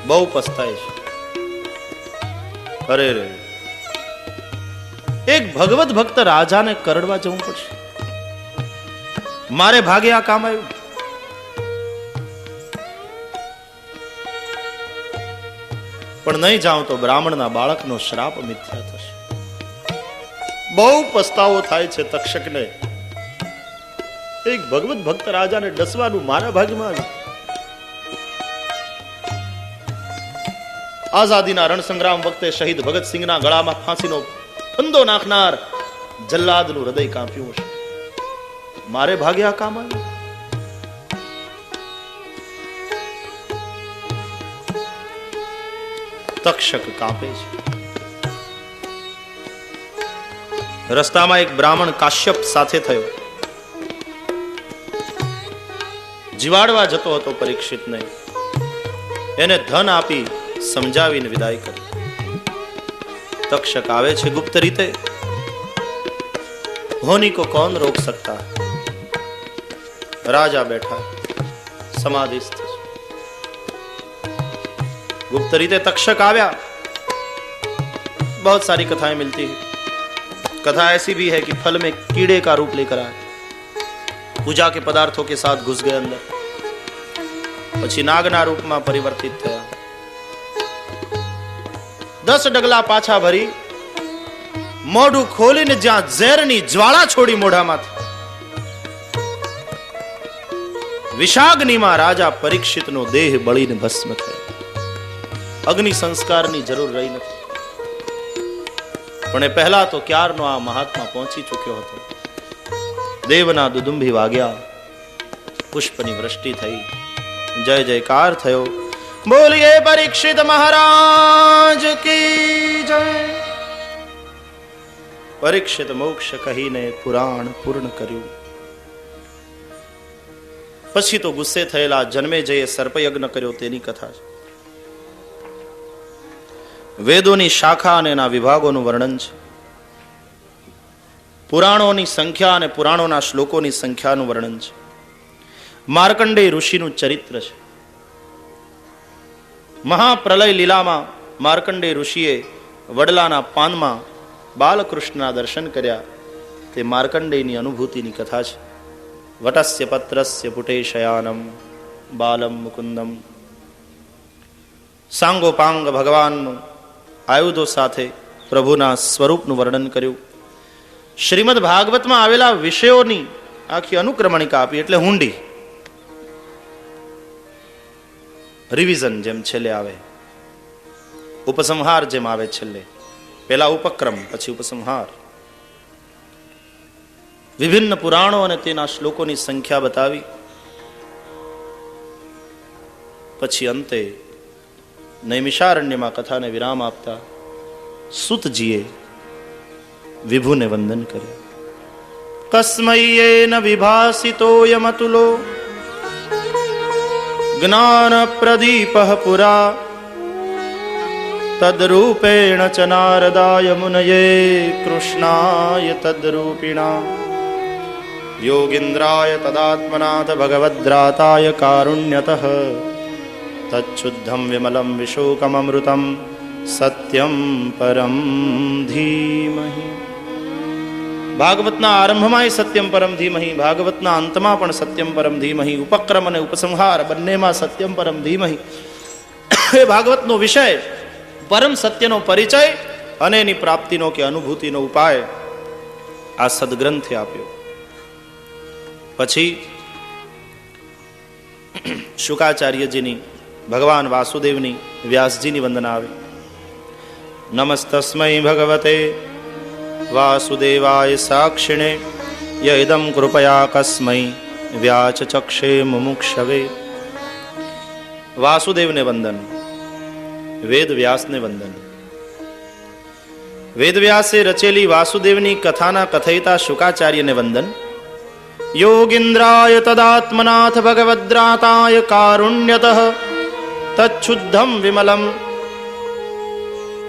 બહુ પસ્તાય છે. અરે રે, એક ભગવત ભક્ત રાજાને કરડવા જવું પડશે, મારે ભાગે આ કામ આવ્યું. પણ નહીં જાઉં તો બ્રાહ્મણના બાળકનો શ્રાપ મિથ્યા થશે. બહુ પસ્તાવો થાય છે તક્ષકને. એક ભગવત ભક્ત રાજાને ડસવાનું મારા ભાગમાં આવ્યું. આઝાદીના રણસંગ્રામ વખતે શહીદ ભગતસિંહના ગળામાં ફાંસીનો ફંદો નાખનાર જલ્લાદનું હૃદય કાંપ્યું હશે, મારે ભાગે આ કામ આવ્યું. તક્ષક કાંપે છે. રસ્તામાં એક બ્રાહ્મણ કાશ્યપ સાથે થયો, જીવાડવા જતો હતો પરીક્ષિતને. એને ધન આપી સમજાવીને વિદાય કરી. તક્ષક આવે છે ગુપ્ત રીતે, હોની કો કોણ રોક સકતા. રાજા બેઠા સમાધિસ્થ. गुप्त रीते तक्षक आया. बहुत सारी कथाएं मिलती है. कथा ऐसी भी है कि फल में कीड़े का रूप लेकर आए, पूजा के पदार्थों के साथ घुस गए अंदर, પછી નાગના રૂપમાં પરિવર્તિત થયા. 10 ડગલા પાછા ભરી મોઢું ખોલીને જ્યાં ઝેરની જ્વાળા છોડી મોઢામાંથી, વિષાગ્નિમાં રાજા પરીક્ષિતનો દેહ બળીને ભસ્મ થયો. અગ્નિ સંસ્કારની જરૂર રહી નથી. પણ એ પહેલા તો ક્યારનો આ મહાત્મા પહોંચી ચૂક્યો હતો. દેવના દુદુંભી વાગ્યા, પુષ્પની વૃષ્ટિ થઈ, જય જયકાર થયો. બોલીએ પરીક્ષિત મહારાજ કી જય. પરીક્ષિત મોક્ષ કહીને પુરાણ પૂર્ણ કર્યું. પછી તો ગુસ્સે થયેલા જન્મે જયે સર્પયજ્ઞ કર્યો તેની કથા છે. વેદોની શાખા અને એના વિભાગોનું વર્ણન છે. પુરાણોની સંખ્યા અને પુરાણોના શ્લોકોની સંખ્યાનું વર્ણન છે. માર્કંડેય ઋષિનું ચરિત્ર છે. મહાપ્રલય લીલામાં માર્કંડેય ઋષિએ વડલાના પાનમાં બાલકૃષ્ણના દર્શન કર્યા. તે માર્કંડેયની અનુભૂતિની કથા છે. વટસ્ય પત્રસ્ય પુટે શયાનમ બાલમ મુકુંદમ. સાંગોપાંગ ભગવાનનું આયુધો સાથે પ્રભુના સ્વરૂપનું વર્ણન કર્યું. શ્રીમદ ભાગવતમાં આવેલા વિષયોની આખી અનુક્રમણિકા આપી, એટલે હુંડી રિવિઝન જેમ છેલ્લે આવે, ઉપસંહાર જેમ આવે છેલ્લે. પહેલા ઉપક્રમ, પછી ઉપસંહાર. વિભિન્ન પુરાણો અને તેના શ્લોકોની સંખ્યા બતાવી. પછી અંતે નૈમિષારણ્યમાં કથાને વિરામ આપતા સુતજીએ વિભુને વંદન કર્યું. કસ્મૈયેન વિભાસિતોયમતુલો જ્ઞાન પ્રદીપઃ પુરા તદ્રૂપેણ ચ નારદાય મુનયે કૃષ્ણાય તદ્રૂપિણા યોગીન્દ્રાય તદાત્મનાથ ભગવદ્રાતાય કારુણ્યતઃ તચ્છુદ્ધમ વિમલમ વિશોકમૃતમ સત્યમ પરમ ધીમહિ. ભાગવતના આરંભમાં સત્યમ પરમ ધીમહિ, ભાગવતના અંતમાં પણ સત્યમ પરમ ધીમહિ. ઉપક્રમ અને ઉપસંહાર બંનેમાં સત્યમ પરમ ધીમહિ. એ ભાગવતનો વિષય, પરમ સત્યનો પરિચય અને એની પ્રાપ્તિનો કે અનુભૂતિનો ઉપાય આ સદગ્રંથે આપ્યો. પછી શુકાચાર્યજીની, ભગવાન વાસુદેવની, વ્યાસજીની વંદના આવે. નમસ્તસ્મૈ ભગવતે વાસુદેવાય સાક્ષિણે યદમ કૃપયા કસ્મૈ વ્યાચચક્ષે મુમુક્ષવે. વાસુદેવને વંદન, વેદ વ્યાસને વંદન. વેદવ્યાસે રચેલી વાસુદેવની કથાના કથયિતા શુકાચાર્યને વંદન. યોગીન્દ્રાય તદાત્મનાથ ભગવદ્રાતાય કારુણ્યતઃ તચ્છુદ્ધમ વિમલમ.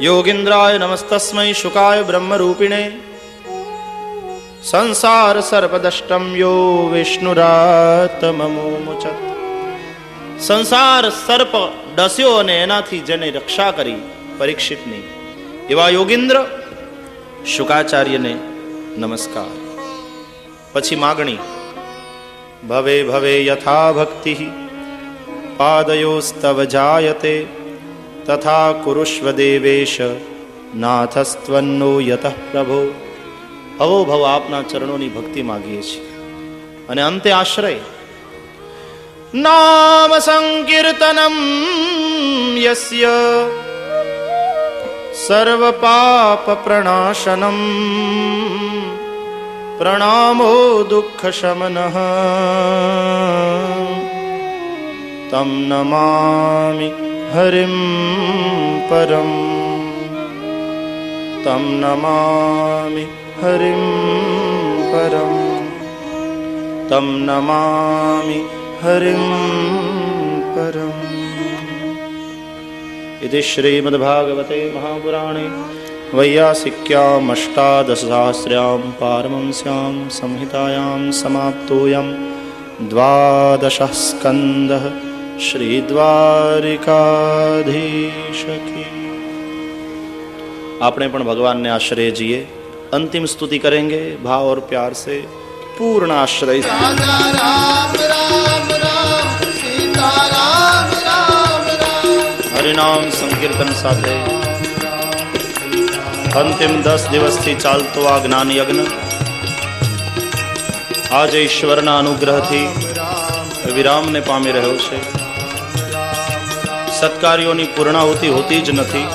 યોગીન્દ્રાય નમસ્તસ્મૈ શુકાય બ્રહ્મરૂપિણે સંસાર સર્પદષ્ટમ યો વિષ્ણુરાતમમુચત. સંસાર સર્પ ડસ્યો અને એનાથી જેને રક્ષા કરી પરીક્ષિતની, એવા યોગીન્દ્ર શુકાચાર્યને નમસ્કાર. પછી માગણી. ભવે ભવે યથા ભક્તિ પાદયોસ્તવ જાયતે તથા કુરુષ્વ દેવેશ નાથસ્ત્વન્નો યતઃ પ્રભો. ભવો ભવ આપના ચરણોની ભક્તિ માગીએ છીએ. અને અંતે આશ્રય. નામ સંકીર્તનમ યસ્ય સર્વ પાપ પ્રણાશનમ પ્રણામો દુઃખ શમનઃ તમ નમામિ હરિમ પરમ. તમ નમામિ હરિમ પરમ. તમ નમામિ હરિમ પરમ. इति श्रीमद्भागवते महापुराणे वैयासिक्याम् अष्टादशसहस्र्यां पारमंस्यां संहितायां समाप्तोऽयं द्वादशः स्कन्धः श्रीद्वारिकाधीश की. आपने पण भगवान ने आश्रय जिए. अंतिम स्तुति करेंगे भाव और प्यार से. पूर्ण आश्रय. राम राम राम राम सीता राम राम राम. हरिनाम संकीर्तन સાથે અંતિમ 10 દિવસથી ચાલતો આ જ્ઞાન યજ્ઞ આજે ઈશ્વરના અનુગ્રહથી વિરામને પામી રહ્યો છે. સત્કાર્યોની પૂર્ણાહુતિ હોતી જ નથી,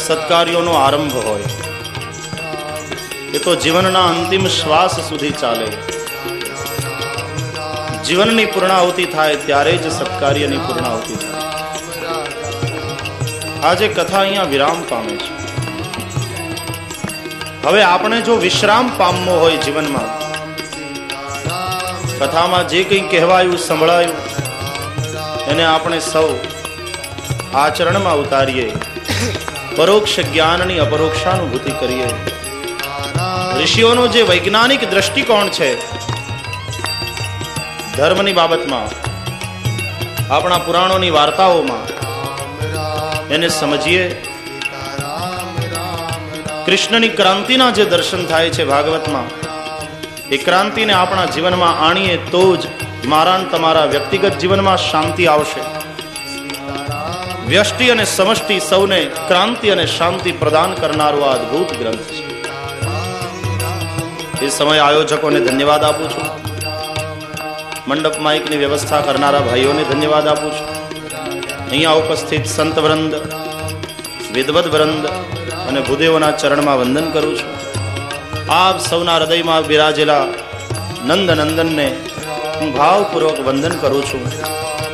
સત્કાર્યોનો આરંભ હોય. એ તો જીવનના અંતિમ શ્વાસ સુધી ચાલે. જીવનની પૂર્ણાહુતિ થાય ત્યારે જ સત્કાર્યની પૂર્ણાહુતિ થાય. આજે કથા અહીંયા વિરામ પામે છે. હવે આપણે જો વિશ્રામ પામવો હોય જીવનમાં, કથામાં જે કંઈ કહેવાયું સંભળાયું એને આપણે સૌ આચરણમાં ઉતારીએ, પરોક્ષ જ્ઞાનની અપરોક્ષાનુભૂતિ કરીએ. ઋષિઓનો જે વૈજ્ઞાનિક દ્રષ્ટિકોણ છે ધર્મની બાબતમાં, આપણા પુરાણોની વાર્તાઓમાં, એને સમજીએ. કૃષ્ણની ક્રાંતિના જે દર્શન થાય છે ભાગવતમાં, એ ક્રાંતિને આપણા જીવનમાં આણીએ તો જ મારા તમારા વ્યક્તિગત જીવનમાં શાંતિ આવશે. વ્યષ્ટિ અને સમષ્ટિ સૌને ક્રાંતિ અને શાંતિ પ્રદાન કરનારો આ અદ્ભુત ગ્રંથ છે. એ સમય આયોજકોને ધન્યવાદ આપું છું. મંડપ માઇકની વ્યવસ્થા કરનારા ભાઈઓને ધન્યવાદ આપું છું. અહીંયા ઉપસ્થિત સંત વૃંદ, વિદ્વદ વૃંદ અને ભૂદેવોના ચરણમાં વંદન કરું છું. આપ સૌના હૃદયમાં બિરાજેલા નંદ નંદનને હું ભાવપૂર્વક વંદન કરું છું.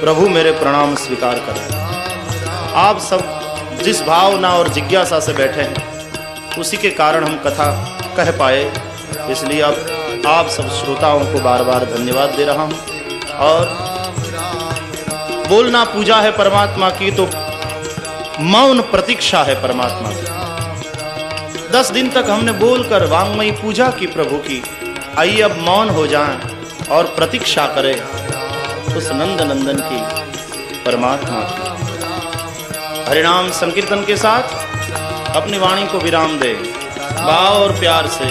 प्रभु मेरे प्रणाम स्वीकार करें. आप सब जिस भावना और जिज्ञासा से बैठे हैं उसी के कारण हम कथा कह पाए, इसलिए अब आप सब श्रोताओं को बार बार धन्यवाद दे रहा हूँ. और बोलना पूजा है परमात्मा की, तो मौन प्रतीक्षा है परमात्मा की. 10 दिन तक हमने बोलकर वांगमयी पूजा की प्रभु की. आइए अब मौन हो जाएं और प्रतीक्षा करें उस नंद नंदन की, परमात्मा की. हरिनाम संकीर्तन के साथ अपनी वाणी को विराम दे भाव और प्यार से.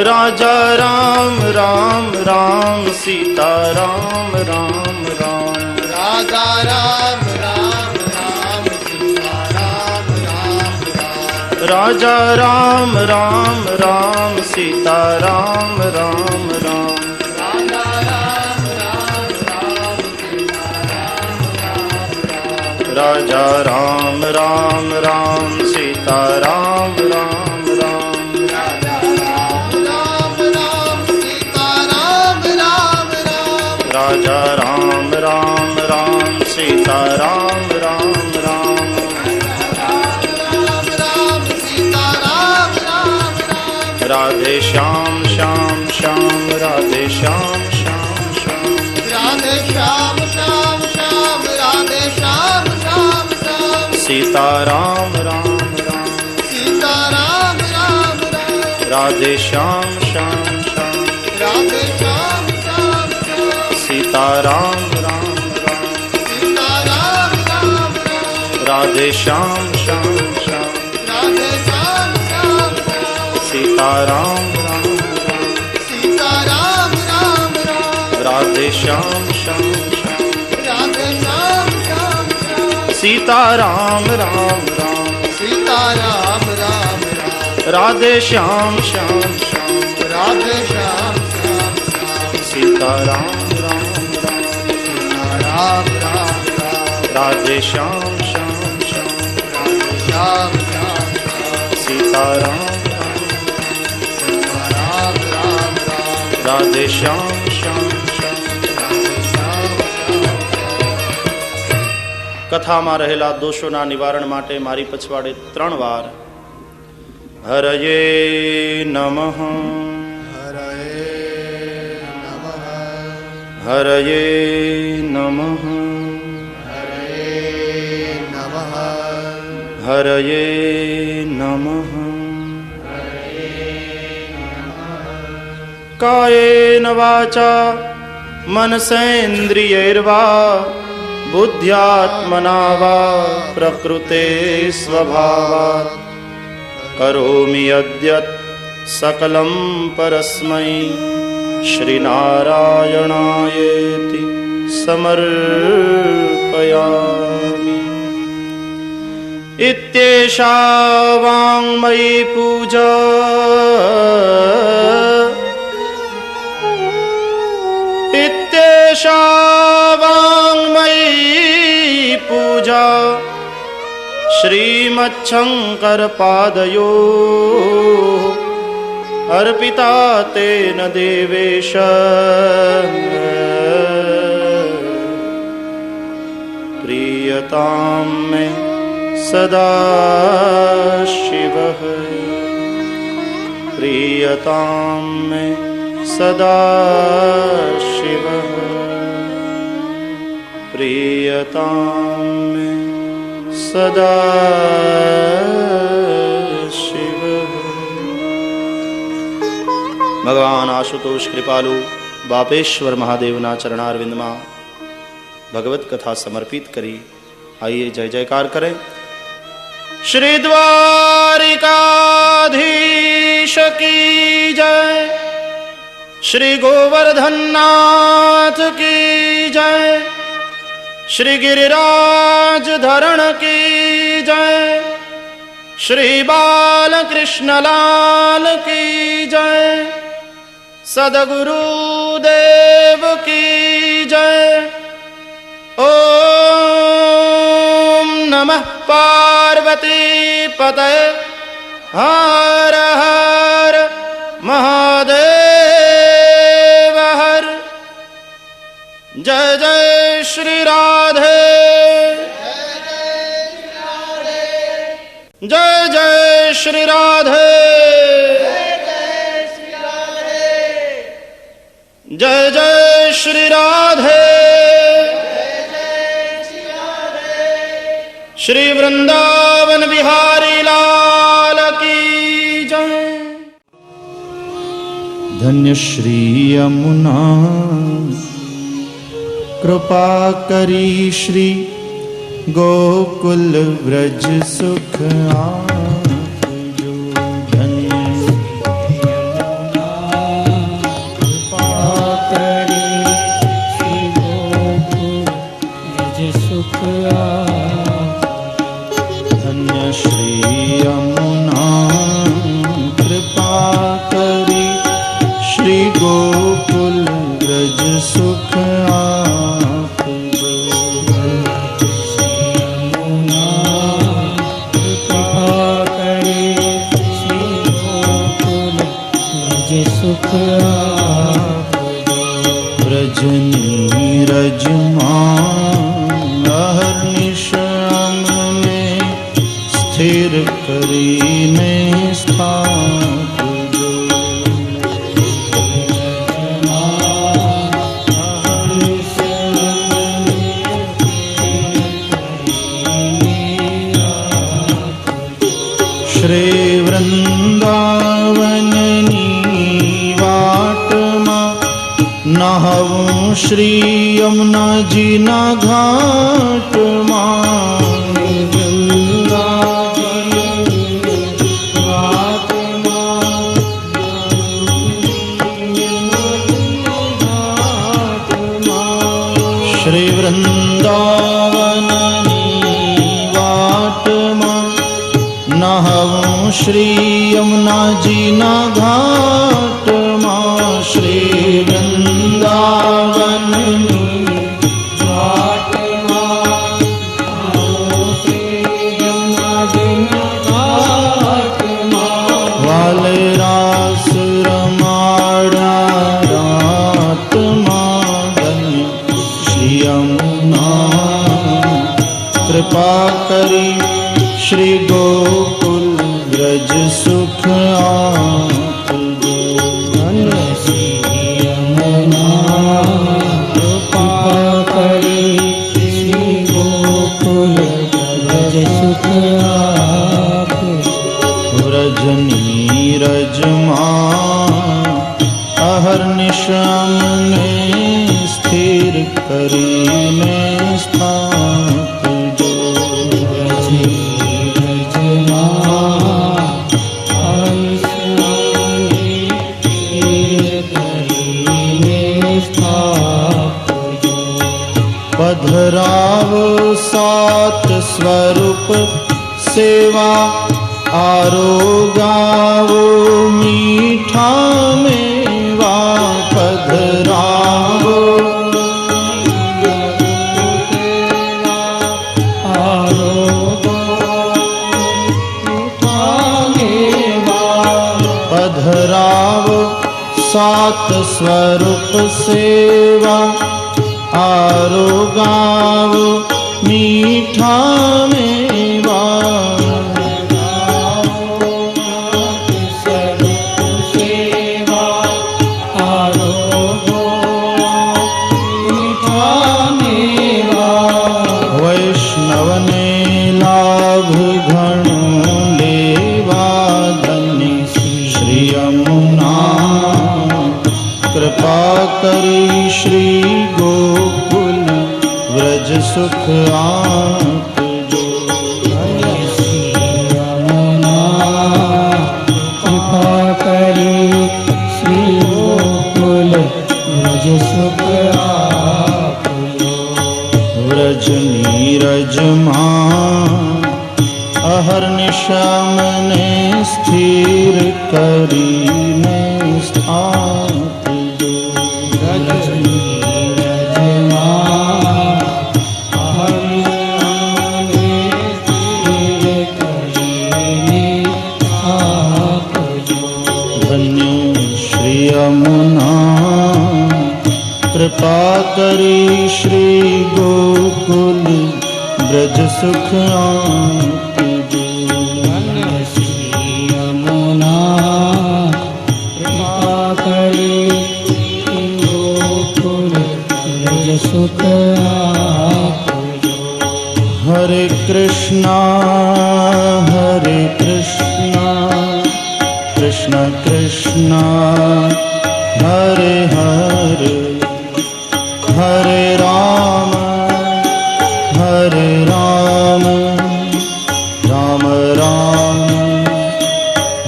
राजा राम राम राम सीता राम राम राम. राजा राम राम राम सीता राम राम राम. राजा राम राम राम सीता राम राम राम. राजा राम राम राम सीता राम राम राम राजा राम राम राम सीता राम राम राम राजा राम राम राम सीता राम राम राम राम राम सीता राम राम राम राधे श्याम श्याम श्याम राधे श्याम श्याम श्याम राधे श्याम श्याम श्याम राधे श्याम श्याम श्याम सीता राम राम राम सीता राम राम राम राधे श्याम श्याम श्याम राधे श्याम श्याम श्याम सीता राम राम राम सीता राम राम राम राधे श्याम श्याम श्याम राधे श्याम श्याम श्याम सीता राम राम राम सीता राम राम राम राधे श्याम श्याम श्याम राधे श्याम श्याम श्याम सीता राम राम राम सीता राम राम राम राधे श्याम श्याम श्याम राधे श्याम श्याम श्याम सीता राम राम राम राम राम राम राधे श्याम श्याम श्याम श्याम श्याम सीता राम राम राम राम राधे श्याम श्याम श्याम કથામાં રહેલા દોષોના નિવારણ માટે મારી પછવાડે 3 વાર હરયે નમઃ હરયે નમઃ હરયે નમઃ કાયેન વાચા मनसेन्द्रियैर्वा बुद्ध्यात्मना वा प्रकृते स्वभावात् करोमि यद्यत् सकलं परस्मै श्रीनारायणायेति समर्पयामि। इत्येषा वाङ्मयी पूजा इत्येषा वाङ्मयी पूजा श्रीमच्छङ्करपादयोः अर्पिता तेन देवेश प्रीयतां मे सदा शिवः प्रीयतां मे सदा शिवः प्रीयतां मे सदा शिवः। भगवान आशुतोष कृपालु बापेश्वर महादेवना चरणारविंदમાં भगवत कथा समर्पित करी। आइए जय जयकार करें। श्री द्वारिकाधीश की जय, श्री गोवर्धननाथ की जय, श्री गिरिराज धरण की जय, श्री बालकृष्ण लाल की जय, सद्गुरुदेव की जय। ओम नमः पार्वती पतये हर हर महादेव हर। जय जय श्री राधे, जय जय श्री राधे, जय जय श्री राधे। श्री वृंदावन बिहारी लाल की जय। धन्य श्री यमुना कृपा करी श्री गोकुल व्रज सुख आपजो। धन्य कृपा करी श्री गोकुल व्रज सुख धन्य श्री यमुना कृपा करी श्री गोकुल व्रज सुख आपजो। नीरजમાં અહર્નિશ અમને સ્થિર કરીને સ્થાપજો. શ્રી વૃંદાવનની વાટમાં નહાવું શ્રી યમુનાજીના ઘાટમાં. શ્રી વૃંદાવનની વાટમાં નહાવું શ્રી યમુનાજીના ઘાટમાં. શ્રી વૃંદાવનની વાટમાં નહાવું શ્રી યમુનાજીના ઘાટમાં. વાલે રાસ રમાડ્યા રાતમાં ધન્ય શ્રી યમુના. કૃપા કરી શ્રી ગોકુલ વ્રજ સુખ આપજો. અને શ્રી યમુના કૃપા કરી શ્રી ગોકુલ વ્રજ સુખ આપજો. વ્રજની રજમાં અહર્નિશ અમને સ્થિર કરીને સ્થાપજો. પધરાવો સાત સ્વરૂપ સેવા આરોગાવો મીઠા મેવા. પધરાવો પધરાવો સાત સ્વરૂપ સેવા આરોગાવો મીઠા મેવા. વૈષ્ણવને લાભ ઘણો લેવા ધન્ય શ્રી યમુના. કૃપા કરી શ્રી ગોકુલ વ્રજ સુખ આપજો. શ્રી યમુના કૃપા કરી શ્રી ગોકુલ વ્રજ સુખ આપજો. વ્રજની રજમાં અહર્નિશ અમને સ્થિર કરીને સ્થાપજો. ધન્ય શ્રી યમુના. કૃપા કરી શ્રી ગોકુલ વ્રજ સુખ આપજો. શ્રી યમુના કૃપા કરી શ્રી ગોકુલ વ્રજ સુખ આપજો. હરે કૃષ્ણ કૃષ્ણ કૃષ્ણ હરે હરે હરે રામ રામ રામ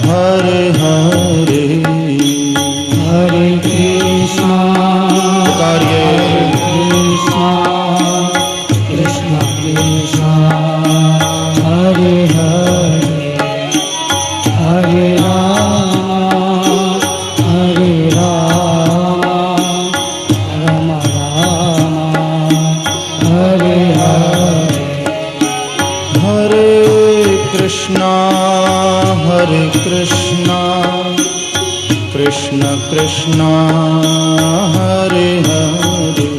હરે હરે. હરે કૃષ્ણ કાર્ય કૃષ્ણ કૃષ્ણ હરે હરે હરે રામ રામ રામ હરે હરે. હરે કૃષ્ણ કૃષ્ણ કૃષ્ણ હરે હરે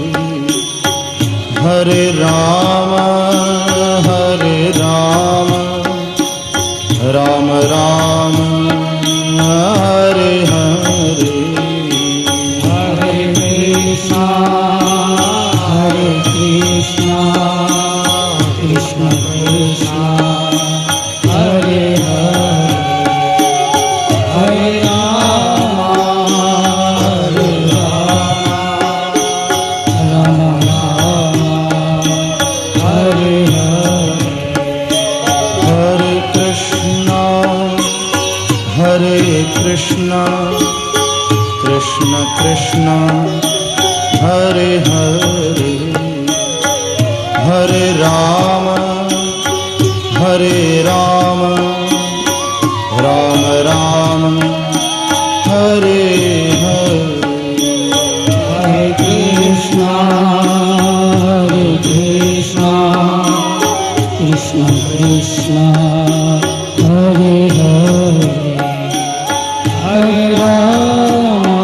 Krishna Krishna Hare Hare Hare Rama Hare Rama Rama Rama Hare Hare Hare Krishna Krishna Krishna Hare Hare Hare Rama Rama Rama Hare Hare Hare Krishna Krishna Krishna Hare Hare Hare Rama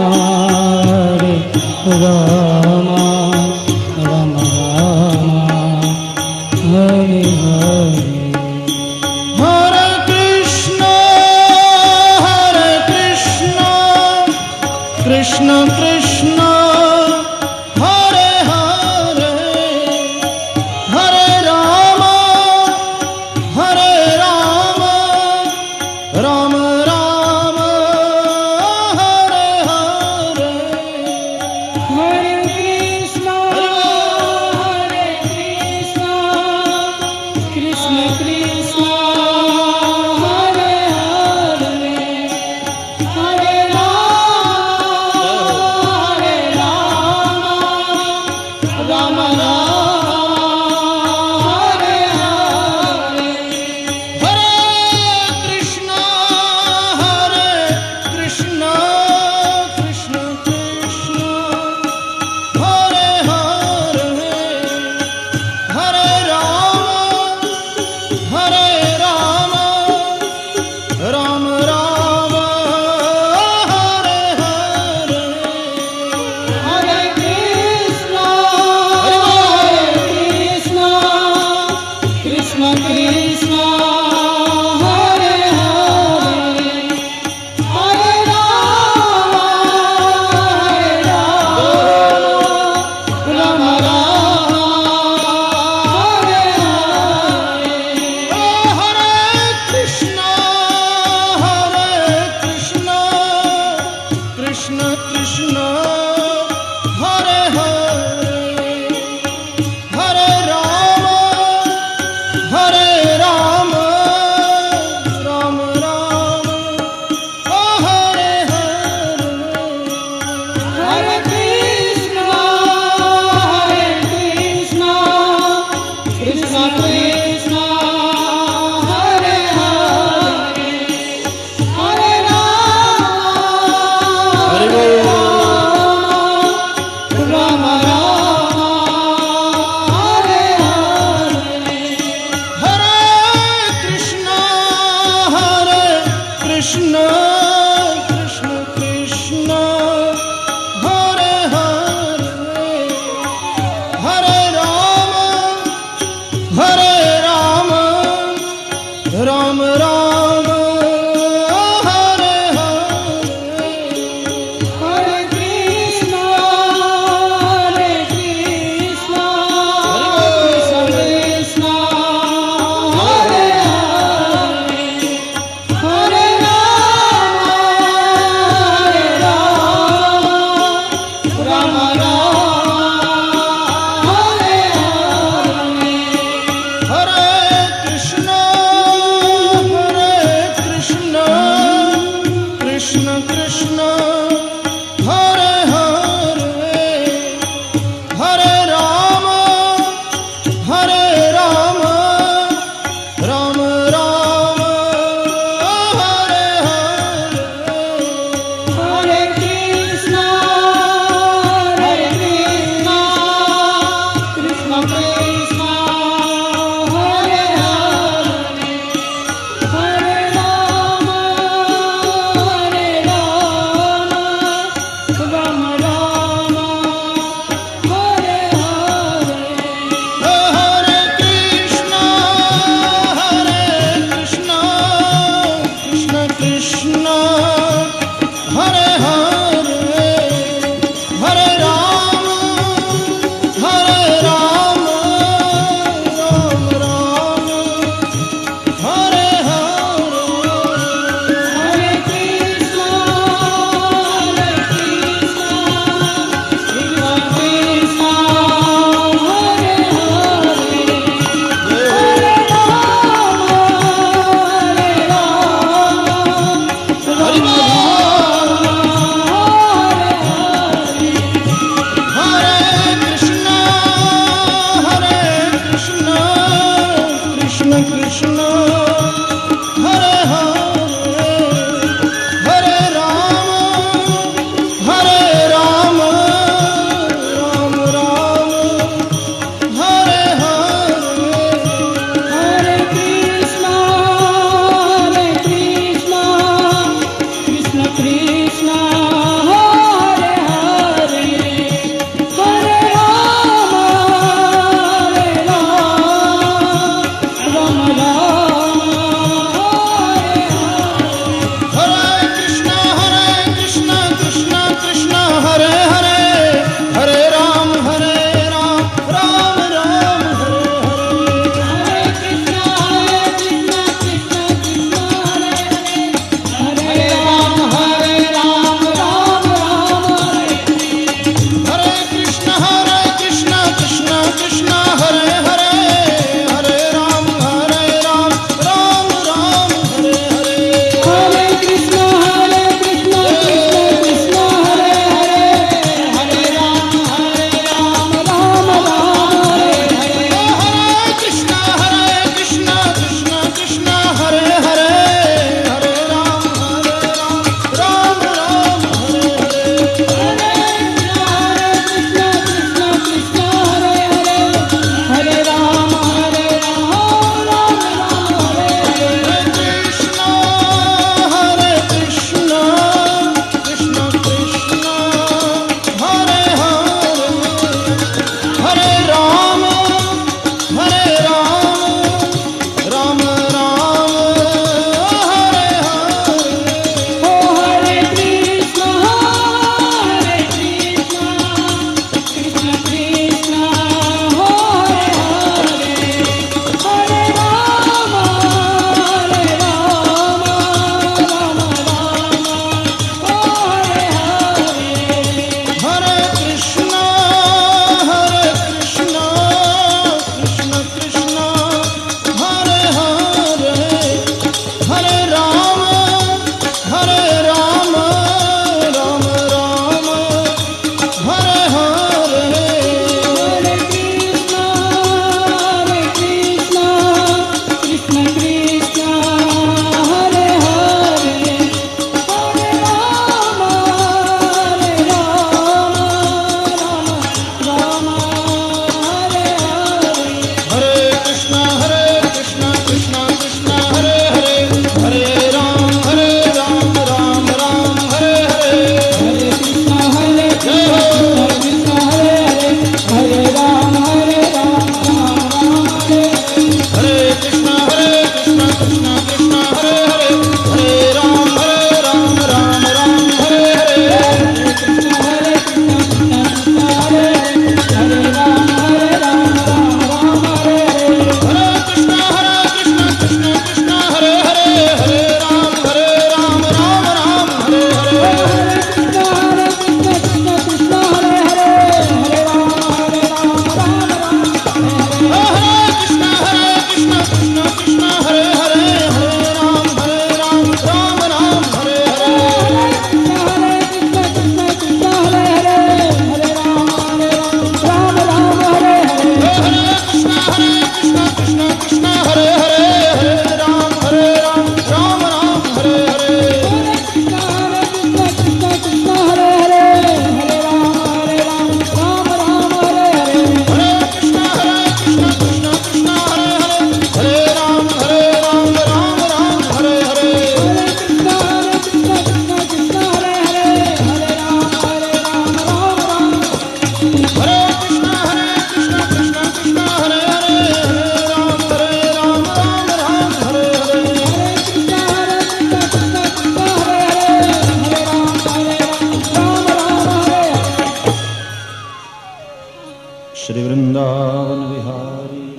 Vrindavan Vihari